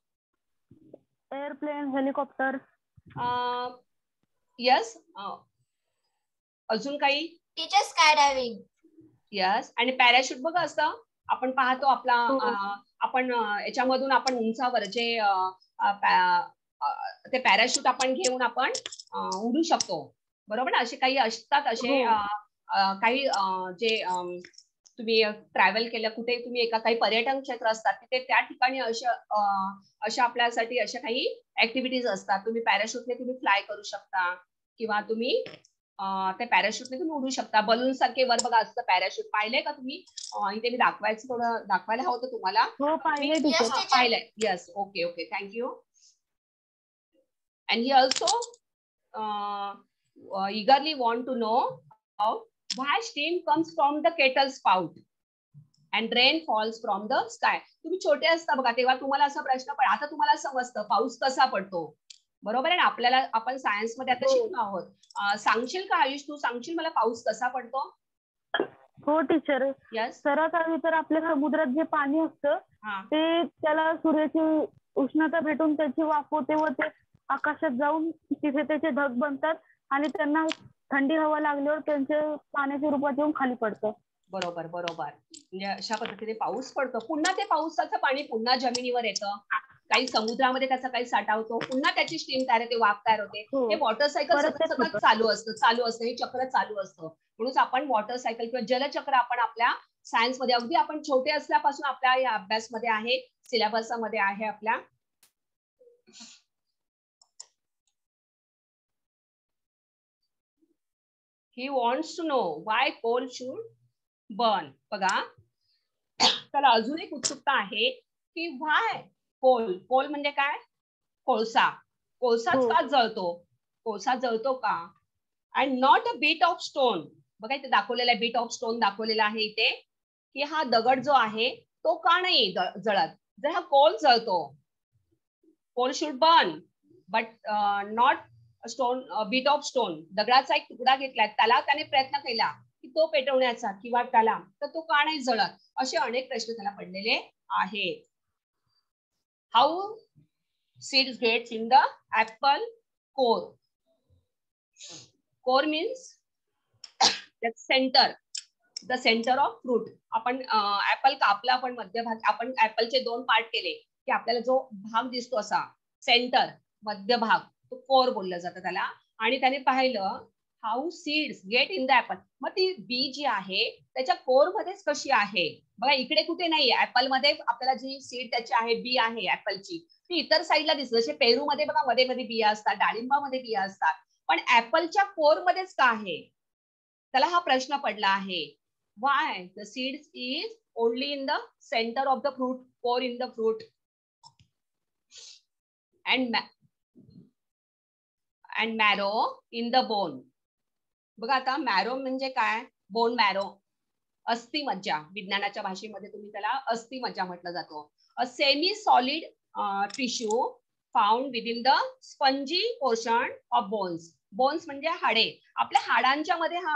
airplane, helicopter. Yes. अजून काही? Teacher, skydiving. यस. आणि पॅराशूट बघा असतं, आपण पाहतो आपला आपण याच्यामधून आपण उंचावर जे ते पॅराशूट आपण घेऊन आपण उडू शकतो, बरोबर ना? असे काही असतात, असे काही जे तुम्ही ट्रॅव्हल केलं कुठे, तुम्ही एका काही पर्यटन क्षेत्र असतात तिथे त्या ठिकाणी अशा आपल्यासाठी अशा काही ऍक्टिव्हिटीज असतात. तुम्ही पॅराशूटने तुम्ही फ्लाय करू शकता किंवा तुम्ही त्या पॅराशूटने तुम्ही उडू शकता. बलून सारखे वर बघा असतं पॅराशूट, पाहिलंय का तुम्ही? इथे मी दाखवायचं, थोडं दाखवायला हवं होतं तुम्हाला. हो, पाहिलंय. Yes, okay okay, thank you. And he also eagerly want to know why steam comes from the kettle spout and rain falls from the sky. तुम्ही छोटे असता बघा तेव्हा तुम्हाला असा प्रश्न पडला, आता तुम्हाला समजतं पाऊस कसा पडतो, बरोबर आहे ना? आपल्याला, आपण सायन्स मध्ये आता शिकलो आहोत. सांगशील का आयुष, तू सांगशील मला पाऊस कसा पडतो? हो टीचर. यस. सर्वात आधी तर आपल्या समुद्रात जे पाणी असतं ते, त्याला सूर्याची उष्णता भेटून त्याची वाफ होते व ते आकाशात जाऊन तिथे त्याचे ढग बनतात आणि त्यांना थंडी हवा लागल्यावर त्यांच्या पाण्याच्या रूपात येऊन खाली पडतं. बरोबर बरोबर. म्हणजे अशा पद्धतीने पाऊस पडतो. पुन्हा ते पावसाचं पाणी पुन्हा जमिनीवर येतं, काही समुद्रामध्ये त्याचा काही साठा होतो, पुन्हा त्याची स्टीम तयार होते, वाफ तयार होते. हे वॉटर सायकल सतत चालू असतं. हे चक्र चालू असतं. म्हणून आपण वॉटर सायकल किंवा जलचक्र आपण आपल्या सायन्स मध्ये अगदी आपण छोटे असल्यापासून आपल्या या अभ्यासमध्ये आहे, सिलेबस मध्ये आहे आपल्या. He wants to know why coal should burn. बघा, त्याला अजून एक उत्सुकता आहे की why कोल म्हणजे काय? कोळसा. कोळसाच का जळतो? कोळसा जळतो का? And not a bit of stone. बघा इथे दाखवलेला आहे, बीट ऑफ स्टोन दाखवलेला आहे इथे, की हा दगड जो आहे तो का नाही जळत? जर हा कोल जळतो, coal should burn but not stone, bit of stone. दगडाचा एक तुकडा घेतलाय, त्याला त्याने प्रयत्न केला की तो पेटवण्याचा किंवा त्याला, तर तो का नाही जळत? असे अनेक प्रश्न त्याला पडलेले आहेत. How seeds gets in the apple core. Core means centre, the centre of fruit. आपण ऍपल कापला, आपण मध्यभाग, आपण ऍपलचे 2 पार्ट केले की आपल्याला जो भाग दिसतो असा सेंटर, मध्यभाग, तो कोर बोललं जातं त्याला. आणि त्याने पाहिलं how seeds get in the apple. मग ती बी जी आहे त्याच्या कोर मध्येच कशी आहे? बघा इकडे कुठे नाहीये. ऍपल मध्ये आपल्याला जी सीड त्याची आहे, बी आहे ऍपलची, ती इतर साईडला दिसते. जसे पेरू मध्ये बघा मध्ये मध्ये बिया असतात, डाळिंबामध्ये बिया असतात, पण ऍपलच्या कोर मध्येच का आहे? त्याला हा प्रश्न पडला आहे. Why the seeds is only in the center of the fruit, core in the fruit, and marrow in the bone. बघा आता मॅरो म्हणजे काय? बोन मॅरो, अस्थि मज्जा. विज्ञानाच्या भाषेमध्ये तुम्ही त्याला अस्थि मज्जा म्हटलं जातो. A semi solid tissue found within the spongy portion of bones. Bones म्हणजे हाडे. आपल्या हाडांच्या मध्ये हा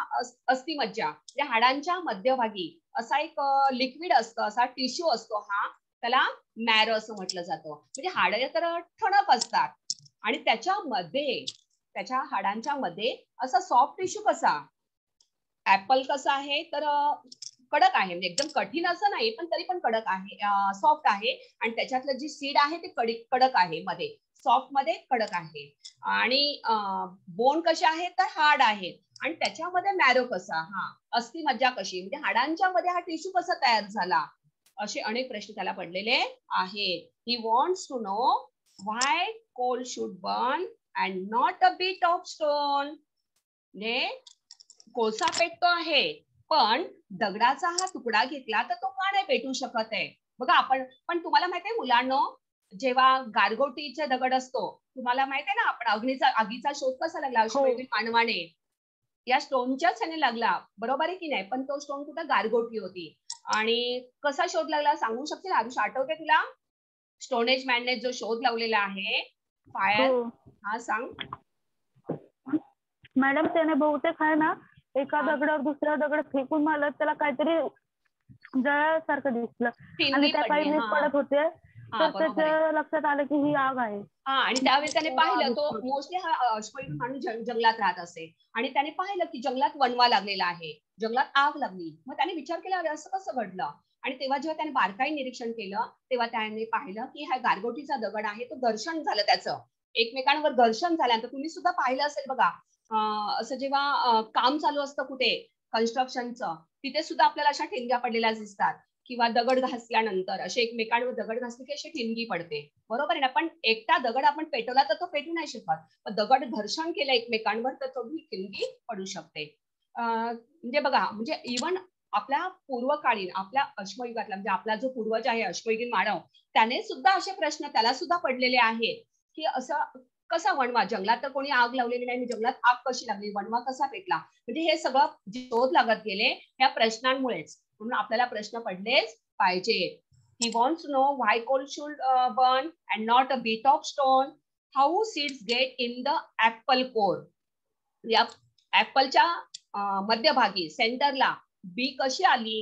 अस्थि मज्जा, म्हणजे हाडांच्या मध्यभागी असा एक लिक्विड असतं, असा टिश्यू असतो, हा त्याला मॅरो असं म्हटलं जातं. म्हणजे हाडे तर ठणक असतात आणि त्याच्यामध्ये, त्याच्या हाडांच्या मध्ये असा सॉफ्ट टिश्यू कसा? ऍपल कसा आहे तर कडक आहे, म्हणजे एकदम कठीण असं नाही, पण तरी पण कडक आहे, सॉफ्ट आहे. आणि त्याच्यातलं जी सीड आहे ते कडक आहे, मध्ये सॉफ्ट मध्ये कडक आहे. आणि बोन कसे आहेत तर हार्ड आहेत. आणि त्याच्यामध्ये मॅरो कसा? हा अस्थि मज्जा कशी, म्हणजे हाडांच्या मध्ये हा टिश्यू कसा तयार झाला? असे अनेक प्रश्न त्याला पडलेले आहेत. He wants to know why coal should burn and not a bit of stone. म्हणजे कोळसा पेटतो आहे, पण दगडाचा हा तुकडा घेतला तर तो का नाही पेटू शकत आहे? बघा आपण, पण तुम्हाला माहिती आहे मुलांनो, जेव्हा गारगोटीचा दगड असतो, तुम्हाला माहिती आहे ना, आपण आगीचा शोध कसा लागला अश्वयुगी मानवाने? या स्टोनच्याच ह्याने लागला, बरोबर आहे की नाही? पण तो स्टोन कुठं? गारगोटी होती. आणि कसा शोध लागला सांगू शकतील आरुष? आठवते तुला? स्टोनेज मॅनने जो शोध लावलेला आहे फायर, हा सांग. मॅडम त्याने बहुतेक आहे ना, एका दगडावर दुसऱ्या दगड फेकून मारलं, त्याला काहीतरी जळासारखं दिसलं आणि त्या काही वीज पडत होते, तर त्याच्या लक्षात आलं की ही आग आहे. हा, आणि त्यावेळेस त्याने पाहिलं, तो मोस्टली हा अश्वयुगी माणूस जंगलात राहत असे, आणि त्याने पाहिलं की जंगलात वणवा लागलेला आहे, जंगलात आग लागली. मग त्याने विचार केला अरे असं कसं घडलं? आणि तेव्हा जेव्हा त्याने बारकाई निरीक्षण केलं, तेव्हा त्याने पाहिलं की हा गारगोटीचा दगड आहे, तो घर्षण झालं, त्याचं एकमेकांवर घर्षण झाल्यानंतर तुम्ही सुद्धा पाहिलं असेल बघा, असं जेव्हा काम चालू असतं कुठे कन्स्ट्रक्शनचं, तिथे सुद्धा आपल्याला अशा ठिणग्या पडलेल्या दिसतात, किंवा दगड घासल्यानंतर असे एकमेकांवर दगड घासले की अशी ठिणगी पडते, बरोबर आहे ना? पण एकटा दगड आपण पेटवला तर तो पेटू नाही शकत, पण दगड घर्षण केलं एकमेकांवर तर तो ठिणगी पडू शकते. म्हणजे बघा, म्हणजे इव्हन आपल्या पूर्वकालीन, आपल्या अश्वयुगातला, म्हणजे आपला जो पूर्वज आहे अश्वयुगीन मानव, त्याने सुद्धा असे प्रश्न त्याला सुद्धा पडलेले आहेत की असं कसा वणवा, जंगलात तर कोणी आग लावलेली नाही, जंगलात आग कशी लागली, वणवा कसा पेटला? म्हणजे हे सगळं शोध लागत गेले या प्रश्नांमुळेच. म्हणून आपल्याला प्रश्न पडलेच पाहिजे. He wants to know why coal should burn and not a bit of stone. How seeds get in the apple core. या ऍपलच्या मध्यभागी सेंटरला बी कशी आली?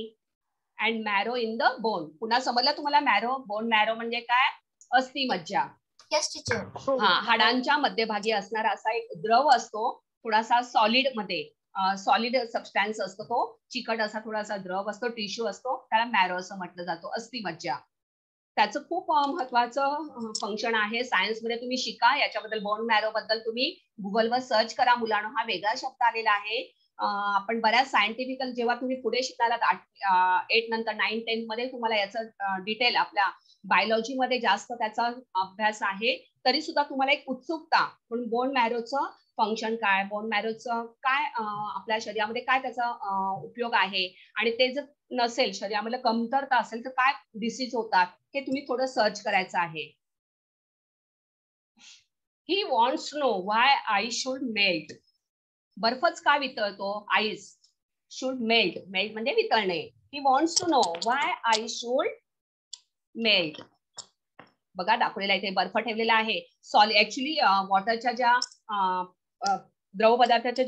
And marrow in the bone. पुन्हा समजलं तुम्हाला मॅरो, बोन मॅरो म्हणजे काय? अस्थि मज्जा. Yes teacher. हा, हाडांच्या मध्यभागी असणारा असा एक द्रव असतो, थोडासा सॉलिड मध्ये, सॉलिड सबस्टॅन्स असतो, तो चिकट असा थोडासा द्रव असतो, टिश्यू असतो, त्याला मॅरो असं म्हटलं जातो, अस्थि मज्जा. त्याचं खूप महत्वाचं फंक्शन आहे, सायन्स मध्ये तुम्ही शिका याच्याबद्दल. बोन मॅरो बद्दल तुम्ही गुगलवर सर्च करा मुलांनो, हा वेगळा शब्द आलेला आहे आपण बऱ्याच सायंटिफिकल जेव्हा तुम्ही पुढे शिकणार आहात 8 नंतर 9, 10 मध्ये तुम्हाला याचं डिटेल आपल्या बायोलॉजीमध्ये जास्त त्याचा अभ्यास आहे, तरी सुद्धा तुम्हाला एक उत्सुकता म्हणून बोन मॅरोचं फंक्शन काय, बोन मॅरोचं काय आपल्या शरीरामध्ये काय त्याचा उपयोग आहे, आणि ते जर नसेल शरीरामध्ये कमतरता असेल तर काय डिसीज होतात हे तुम्ही थोडं सर्च करायचं आहे. He wants to know why ice should melt. बर्फच का वितळतो? आईस शुड मेल्ट, मेल्ट म्हणजे वितळणे. He wants to know why ice should melt. बघा दाखवलेला इथे बर्फ ठेवलेला आहे. ऍक्च्युली वॉटरच्या ज्या द्रव पदार्थाच्या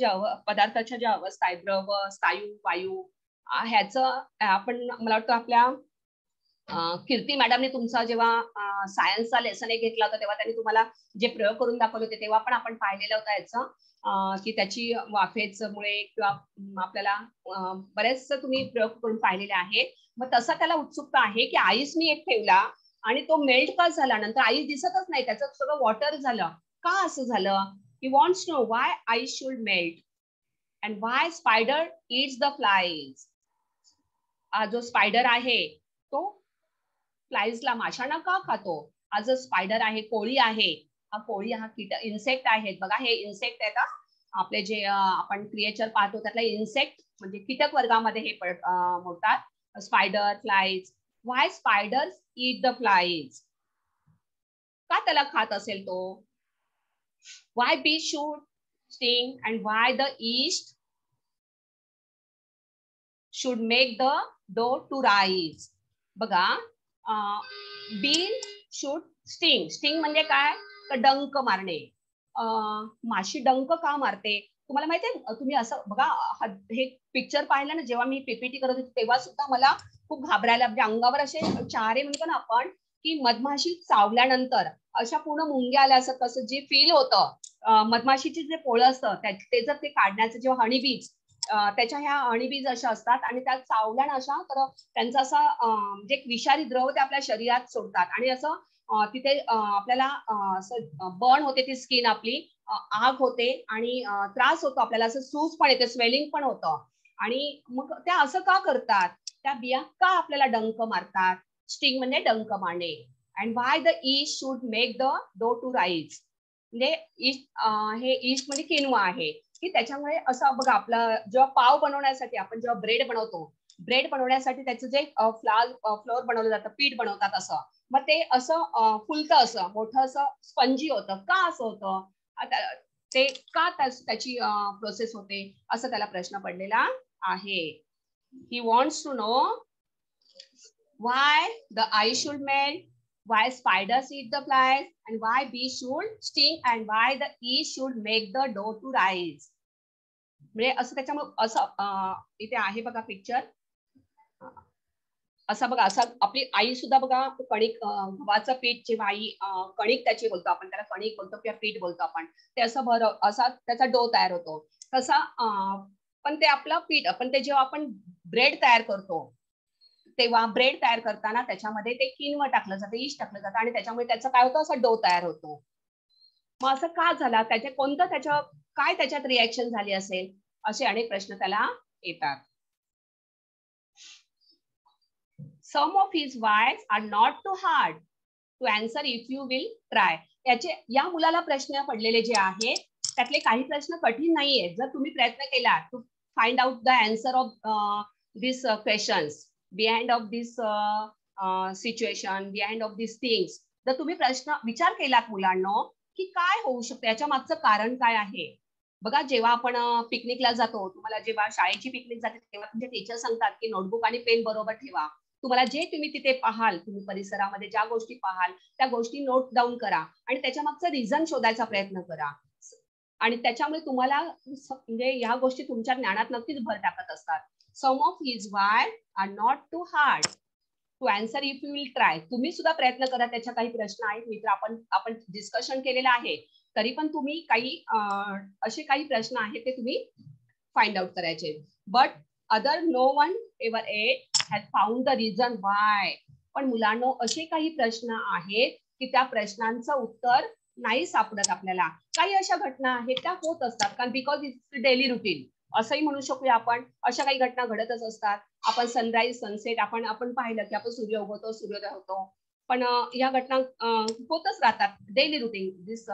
ज्या अवस्था आहेत, द्रव, स्थायू, वायू, ह्याचं आपण मला वाटतं आपल्या कीर्ती मॅडमने तुमचा जेव्हा सायन्सचा लेसन एक घेतला होता तेव्हा त्यांनी तुम्हाला जे प्रयोग करून दाखवले होते तेव्हा पण आपण पाहिलेलं होतं याचं की त्याची वाफेमुळे किंवा आपल्याला बरेच तुम्ही प्रयोग करून पाहिलेले आहेत. मग तसा त्याला उत्सुकता आहे की आईस मी एक ठेवला आणि तो मेल्ट का झाला, नंतर आईस दिसतच नाही, त्याचं सगळं वॉटर झालं, का असं झालं? He wants to know why ice should melt and why spider eats the flies. हा जो स्पायडर आहे तो फ्लाईजला, माशांना का खातो? हा जो स्पायडर आहे, कोळी आहे, हा कोळी हा इन्सेक्ट आहेत. बघा हे इन्सेक्ट आहेत, आपले जे आपण क्रिएचर पाहतो त्यातला इन्सेक्ट म्हणजे कीटक वर्गामध्ये हे मोडतात. Spider, flies. Why spiders eat the flies. का त्याला खात असेल तो? Why bee should sting and why the yeast should make the dough to rise. बघा बीन शुड स्टिंग. स्टिंग म्हणजे काय? तर डंक मारणे. माशी डंक का मारते तुम्हाला माहितीये? तुम्ही असं बघा, हे पिक्चर पाहिलं ना जेव्हा मी पीपीटी करत होते तेव्हा सुद्धा मला खूप घाबरायला, म्हणजे अंगावर असे चारे म्हणतो ना आपण की मधमाशी चावल्यानंतर अशा पूर्ण मुंग्या आल्या असं कसं जे फील होतं. मधमाशीचे जे पोळं असतं ते जर ते काढण्याचं जेव्हा हनीबीज त्याच्या ह्या हनीबीज अशा असतात आणि त्या चावल्यानं अशा तर त्यांचा असा म्हणजे एक विषारी द्रव ते आपल्या शरीरात सोडतात आणि असं तिथे आपल्याला असं बर्न होते ती स्किन आपली, आग होते आणि त्रास होतो आपल्याला, असं सूज पण येते, स्वेलिंग पण होतं. आणि मग त्या असं का करतात? त्या बिया का आपल्याला डंक मारतात? स्टिंग म्हणजे डंक मारणे. And why the yeast should make the dough to rise. म्हणजे ईस्ट, हे ईस्ट म्हणजे किनवा आहे की त्याच्यामुळे असं बघा, आपला जेव्हा पाव बनवण्यासाठी आपण जेव्हा ब्रेड बनवतो, ब्रेड बनवण्यासाठी त्याचं जे फ्लोअर बनवलं जातं, पीठ बनवतात असं, मग ते असं फुलतं, असं मोठं असं स्पंजी होतं. का असं होतं? ते का त्याची प्रोसेस होते असं त्याला प्रश्न पडलेला आहे. He wants to know why the ice should melt, why spiders eat the flies, and why bee should sting, and why the yeast should make the dough to rise. म्हणजे असं त्याच्यामुळे असं इथे आहे बघा पिक्चर. असं बघा, असं आपली आई सुद्धा बघा कणिक, गव्हाचं पीठ जेव्हा आई कणिक त्याची बोलतो आपण, त्याला कणिक बोलतो किंवा पीठ बोलतो आपण, ते असं असा त्याचा डो तयार होतो तसा. पण ते आपलं पीठ, पण ते जेव्हा आपण ब्रेड तयार करतो तेव्हा ब्रेड तयार करताना त्याच्यामध्ये ते किनवा टाकलं जातं, ईस्ट टाकलं जातं आणि त्याच्यामुळे त्याचं काय होतं, असं डो तयार होतो. मग असं का झाला? काय त्याच्यात रिएक्शन झाली असेल? असे अनेक प्रश्न त्याला येतात. Some of his whys are not too hard to answer if you will try. या मुलाला प्रश्न पडलेले जे आहेत त्यातले काही प्रश्न कठीण नाहीये जर तुम्ही प्रयत्न केला to find out the answer of this questions behind of this situation, behind of this things. जर तुम्ही प्रश्न विचार केलात मुलांनो की काय होऊ शकतं, याच्या मागचं कारण काय आहे. बघा, जेव्हा आपण पिकनिकला जातो, तुम्हाला जेव्हा शाळेची पिकनिक जाते तेव्हा तुमचे टीचर सांगतात की नोटबुक आणि पेन बरोबर ठेवा. तुम्हाला जे तुम्ही तिथे पाहाल, तुम्ही परिसरामध्ये ज्या गोष्टी पाहाल त्या गोष्टी नोट डाऊन करा आणि त्याच्या मागचं रिझन शोधायचा प्रयत्न करा. आणि त्याच्यामुळे तुम्हाला म्हणजे ह्या गोष्टी तुमच्या ज्ञानात नक्कीच भर टाकत असतात. Some of his why are not too hard to answer if you will try. तुम्ही सुद्धा प्रयत्न करा. त्याच्या काही प्रश्न आहेत मित्र, आपण डिस्कशन केलेलं आहे, तरी पण तुम्ही काही असे काही प्रश्न आहेत ते तुम्ही फाइंड आउट करायचे. But other no one ever yet has found the reason why. पण मुलांनो असे काही प्रश्न आहेत की त्या प्रश्नांचं उत्तर नाही सापडत आपल्याला. काही अशा घटना आहेत त्या होत असतात कारण बिकॉज इट्स डेली रुटीन. असंही म्हणू शकूया आपण. अशा काही घटना घडतच असतात. आपण सनराईज सनसेट आपण पाहिलं की आपण सूर्य उगवतो सूर्योदय होतो, पण या घटना होतच राहतात. Daily routine this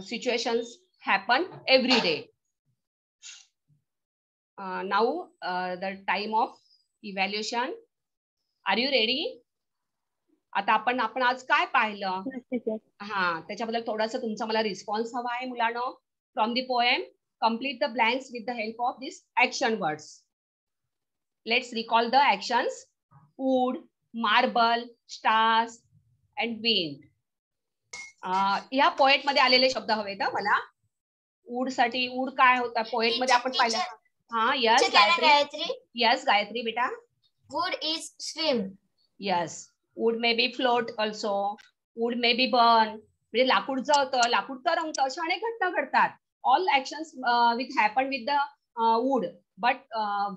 situations happen every day. Now the time of evaluation. Are you ready? आता आपण आज काय पाहिलं त्याच्याबद्दल थोडासा तुमचा मला रिस्पॉन्स हवा आहे मुलांनो. From the poem complete the blanks with the help of these action words. Let's recall the actions: wood, marble, stars and wind. या पोएट मध्ये आलेले शब्द हवेत मला. वूड साठी वूड काय होता पोएट मध्ये आपण पाहिलं. हाँ यस गायत्री. यस गायत्री बेटा. Wood is swim. Yes. Wood may be float also. Wood may be burn. म्हणजे लाकूड जळतं, लाकूड तरंगतं, अशा अनेक घटना घडतात. All actions which happen with the wood, but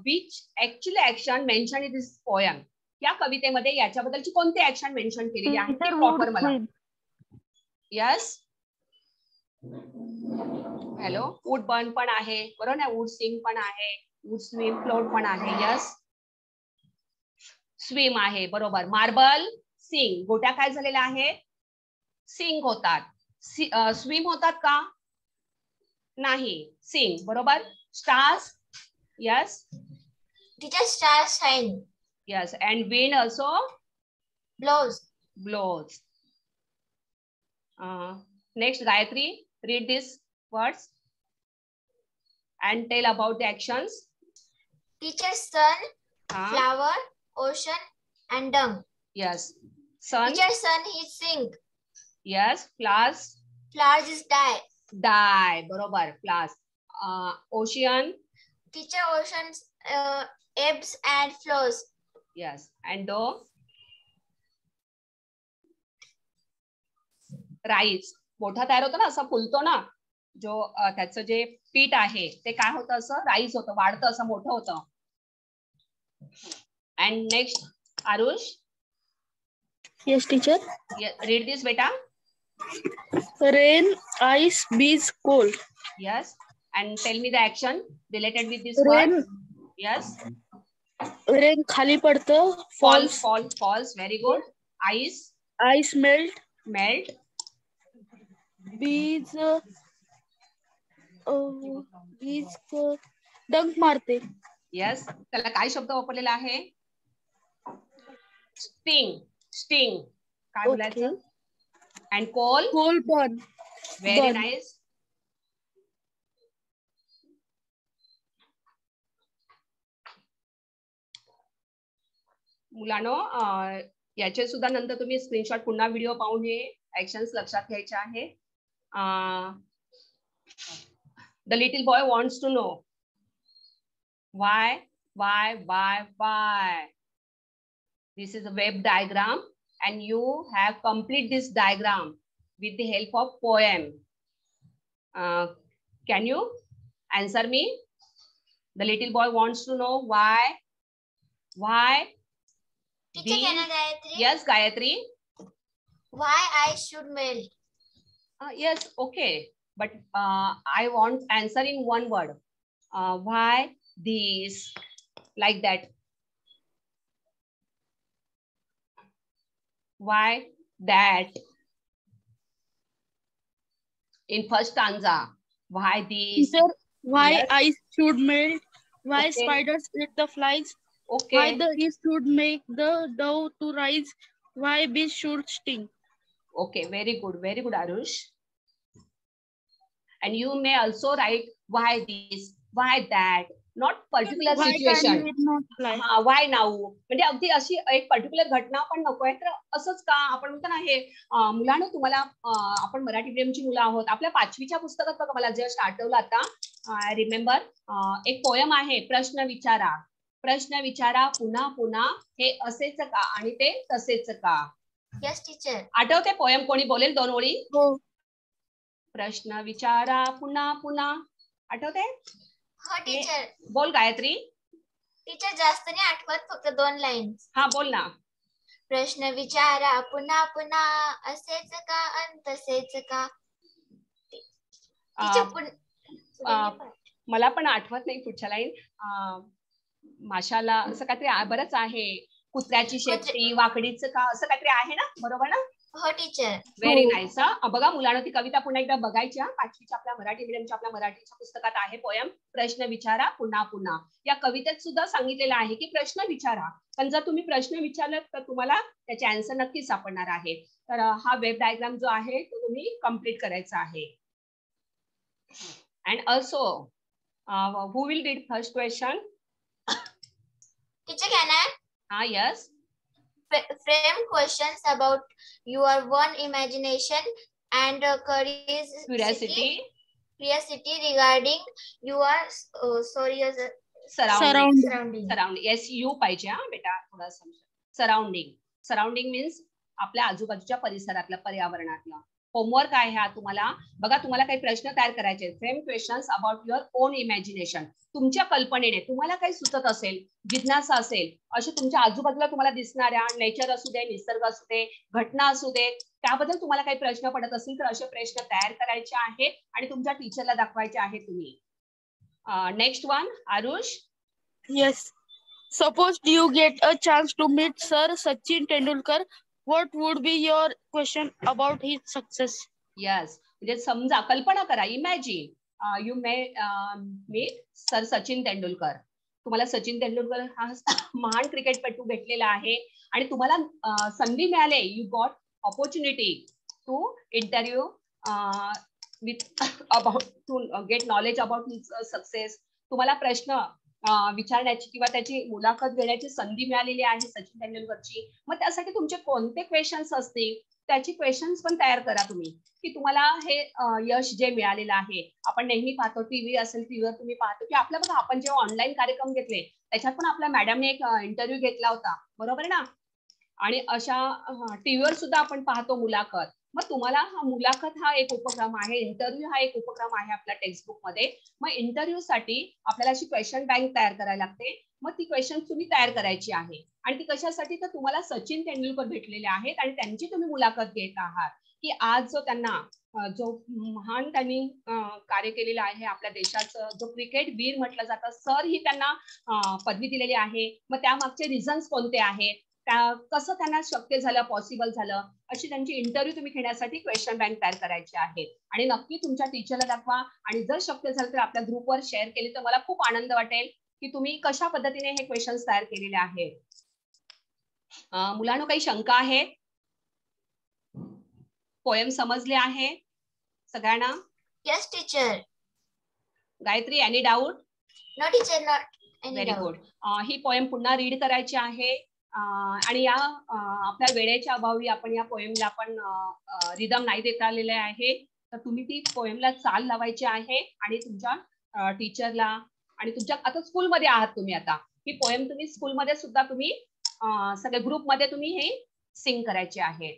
which actually action mentioned in this poem. या कवितेमध्ये याच्याबद्दलची कोणती ऍक्शन मेन्शन केलेली आहे ती प्रॉपर मला. यस. हॅलो. वूड बर्न पण आहे बरोबर ना. वूड सिंग पण आहे. वूड स्विम फ्लोट पण आहे. यस. स्विम आहे बरोबर. मार्बल सिंग. गोट्या काय झालेल्या आहेत? सिंग होतात. स्विम होतात का? नाही. सिंग बरोबर. Stars. Yes. Teacher, stars shine. Yes. And wind also Blows. blows. Next, Gayatri, read these words and tell about the actions. Teacher, sun, flower, ocean and dung. Yes. Sun. Teacher, sun is sink. Yes. Flowers. Flowers is die. Die. बरोबर. Flowers. Ocean. Teacher, oceans ebbs and flows. Yes. And do. Rice. मोठा तयार होतो ना, असा फुलतो ना, जो त्याचं जे पीठ आहे ते काय होतं, असं राईस होतं, वाढतं, असं मोठं होतं. And next, Arush. Yes, teacher. Read this, beta. Rain, ice, bees, cold. Yes. And tell me the action related with this Rain. word. Yes. Rain खाली पडतं. Falls. Falls. Very good. Ice. Ice melt. Melt. Bees डंक मारते. Yes. त्याला काय शब्द वापरलेला आहे? Sting. काय बोलायचं? And coal. Coal burn. Very nice. मुलांनो, याचे सुद्धा नंतर तुम्ही स्क्रीनशॉट पुन्हा व्हिडिओ पाहून हे ऍक्शन्स लक्षात घ्यायचे आहे. The little boy wants to know why. This is a web diagram and you have complete this diagram with the help of poem. Can you answer me? The little boy wants to know why. Teacher, can I, Gayatri? Yes, Gayatri. Why ice should melt? Yes, okay. But I want answer in one word. Why this? Like that. Why that? In first stanza. Why this? Teacher, why Yes. ice should melt? Why Okay. spiders eat the flies? Okay. Why the yeast should make the dough to rise? Why bees should sting? Okay, very good, Arush. And you may also write why this, why that, not particular Why situation. can it not fly? Why now? म्हणजे अगदी अशी एक particular घटना पण नकोय, तर असंच का आपण म्हणतो ना, हे मुलांना तुम्हाला आपण मराठी मीडियमची मुलं आहोत. आपल्या 5वीच्या पुस्तकात बघा, मला जस्ट आठवलं आता. आय रिमेंबर, एक पोयम आहे, प्रश्न विचारा पुन्हा पुन्हा, हे असेच का आणि ते तसेच का. Yes, teacher. आठवते पोयम? कोणी बोलेल 2 ओळी? हो. प्रश्न विचारा पुन्हा पुन्हा. आठवते? हो टीचर. बोल गायत्री. टीचर, जास्त नाही आठवत, फक्त 2 लाईन्स. हा बोल ना. प्रश्न विचारा पुन्हा पुन्हा, असेच का आणि तसेच का. टीचर मला पण आठवत नाही पुढच्या लाईन. माशाला असं काहीतरी बरंच आहे. कुत्र्याची शेपटी वाकडीचं का असं काहीतरी आहे ना, बरोबर ना? हो टीचर. Very nice. बघा मुलांना ती कविता पुन्हा एकदा बघायची. 5वीच्या आपल्या मराठी मीडियमच्या आपल्या मराठीच्या पुस्तकात आहे पोयम प्रश्न विचारा पुन्हा पुन्हा. या कवितेत सुद्धा सांगितलेलं आहे की प्रश्न विचारा, पण जर तुम्ही प्रश्न विचारलात तर तुम्हाला त्याचे आन्सर नक्की सापडणार आहे. तर हा वेब डायग्राम जो आहे तो तुम्ही कम्प्लीट करायचा आहे. And also who will read first question? Teacher, can I? Yes. Frame questions about your own imagination and curiosity regarding your surrounding. Yes, you पाहिजे हा बेटा थोडा सराउंडिंग. सराउंडिंग मीन्स आपल्या आजूबाजूच्या परिसरातलं, पर्यावरणातलं. होमवर्क आहे हा तुम्हाला. बघा तुम्हाला काही प्रश्न तयार करायचे. Frame questions about your on imagination. तुमच्या कल्पनेने तुम्हाला काही सुचत असेल, जिज्ञासा असेल, असे तुमच्या आजूबाजूला तुम्हाला दिसणाऱ्या नेचर असू दे, निसर्ग असू दे, घटना असू दे, त्याबद्दल तुम्हाला काही प्रश्न पडत असतील तर असे प्रश्न तयार करायचे आहे आणि तुमच्या टीचरला दाखवायचे आहे तुम्ही. Next one, Aarush. Yes. Suppose you get a chance to meet Sir Sachin Tendulkar. What would be your question about his success? Yes. म्हणजे समजा, कल्पना करा, imagine you may meet sir Sachin Tendulkar. तुम्हाला सचिन तेंडुलकर हा महान क्रिकेटपटू भेटलेला आहे आणि तुम्हाला संधी मिळाली. You got opportunity to interview with about to get knowledge about his success. तुम्हाला प्रश्न विचारण्याची किंवा त्याची मुलाखत घेण्याची संधी मिळालेली आहे सचिन तेंडुलकरची. मग त्यासाठी तुमचे कोणते क्वेश्चन्स असतील त्याची क्वेश्चन्स पण तयार करा तुम्ही, की तुम्हाला हे यश जे मिळालेलं आहे. आपण नेहमी पाहतो टीव्ही असेल, टीव्हीवर तुम्ही पाहतो की आपल्या बघा आपण जेव्हा ऑनलाईन कार्यक्रम घेतले त्याच्यात पण आपल्या मॅडमने एक इंटरव्ह्यू घेतला होता, बरोबर आहे ना? आणि अशा टीव्हीवर सुद्धा आपण पाहतो मुलाखत. मग तुम्हाला हा मुलाखत हा एक उपक्रम आहे, इंटरव्ह्यू हा एक उपक्रम आहे आपल्या टेक्स्टबुक मध्ये. मग इंटरव्ह्यू साठी आपल्याला अशी क्वेश्चन बँक तयार करायला लागते. मग ती क्वेश्चन तुम्ही तयार करायची आहे आणि ती कशासाठी, तर तुम्हाला सचिन तेंडुलकर भेटलेले आहेत आणि त्यांची तुम्ही मुलाखत घेत आहात की आज जो त्यांना जो महान त्यांनी कार्य केलेलं आहे आपल्या देशाचं, जो क्रिकेट वीर म्हटलं जातं, सर ही त्यांना पदवी दिलेली आहे. मग त्यामागचे रिझन्स कोणते आहेत, कसं त्यांना शक्य झालं, पॉसिबल झालं, अशी त्यांची इंटरव्ह्यू तुम्ही घेण्यासाठी क्वेश्चन बँक तयार करायची आहे. आणि नक्की तुमच्या टीचरला दाखवा आणि जर शक्य झालं तर आपल्या ग्रुपवर शेअर केली तर मला खूप आनंद वाटेल की तुम्ही कशा पद्धतीने हे क्वेश्चन्स तयार केलेले आहेत. मुलांनो, काही शंका आहे? पोएम समजले आहे सगळ्यांना? Yes teacher. Gayatri, any doubt? No teacher, not any very doubt. Good. He poem पुन्हा रीड करायची आहे आणि या आपल्या वेळेच्या अभावी आपण या पोएमला आपण रिदम नाही देता आलेले आहे. तर तुम्ही ती पोएमला चाल लावायची आहे आणि तुमच्या टीचरला आणि तुमच्या आता स्कूलमध्ये आहात तुम्ही, आता ही पोएम तुम्ही स्कूलमध्ये सुद्धा तुम्ही सगळे ग्रुपमध्ये तुम्ही हे सिंग करायचे आहे.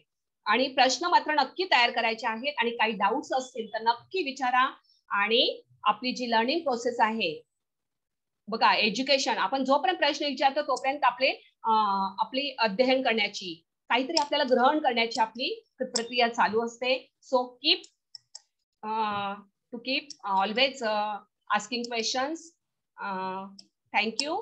आणि प्रश्न मात्र नक्की तयार करायचे आहेत आणि काही डाऊट्स असतील तर नक्की विचारा. आणि आपली जी लर्निंग प्रोसेस आहे बघा, एज्युकेशन, आपण जोपर्यंत प्रश्न विचारतो तोपर्यंत आपली अध्ययन करण्याची, काहीतरी आपल्याला ग्रहण करण्याची आपली प्रक्रिया चालू असते. So keep always asking questions. Thank you.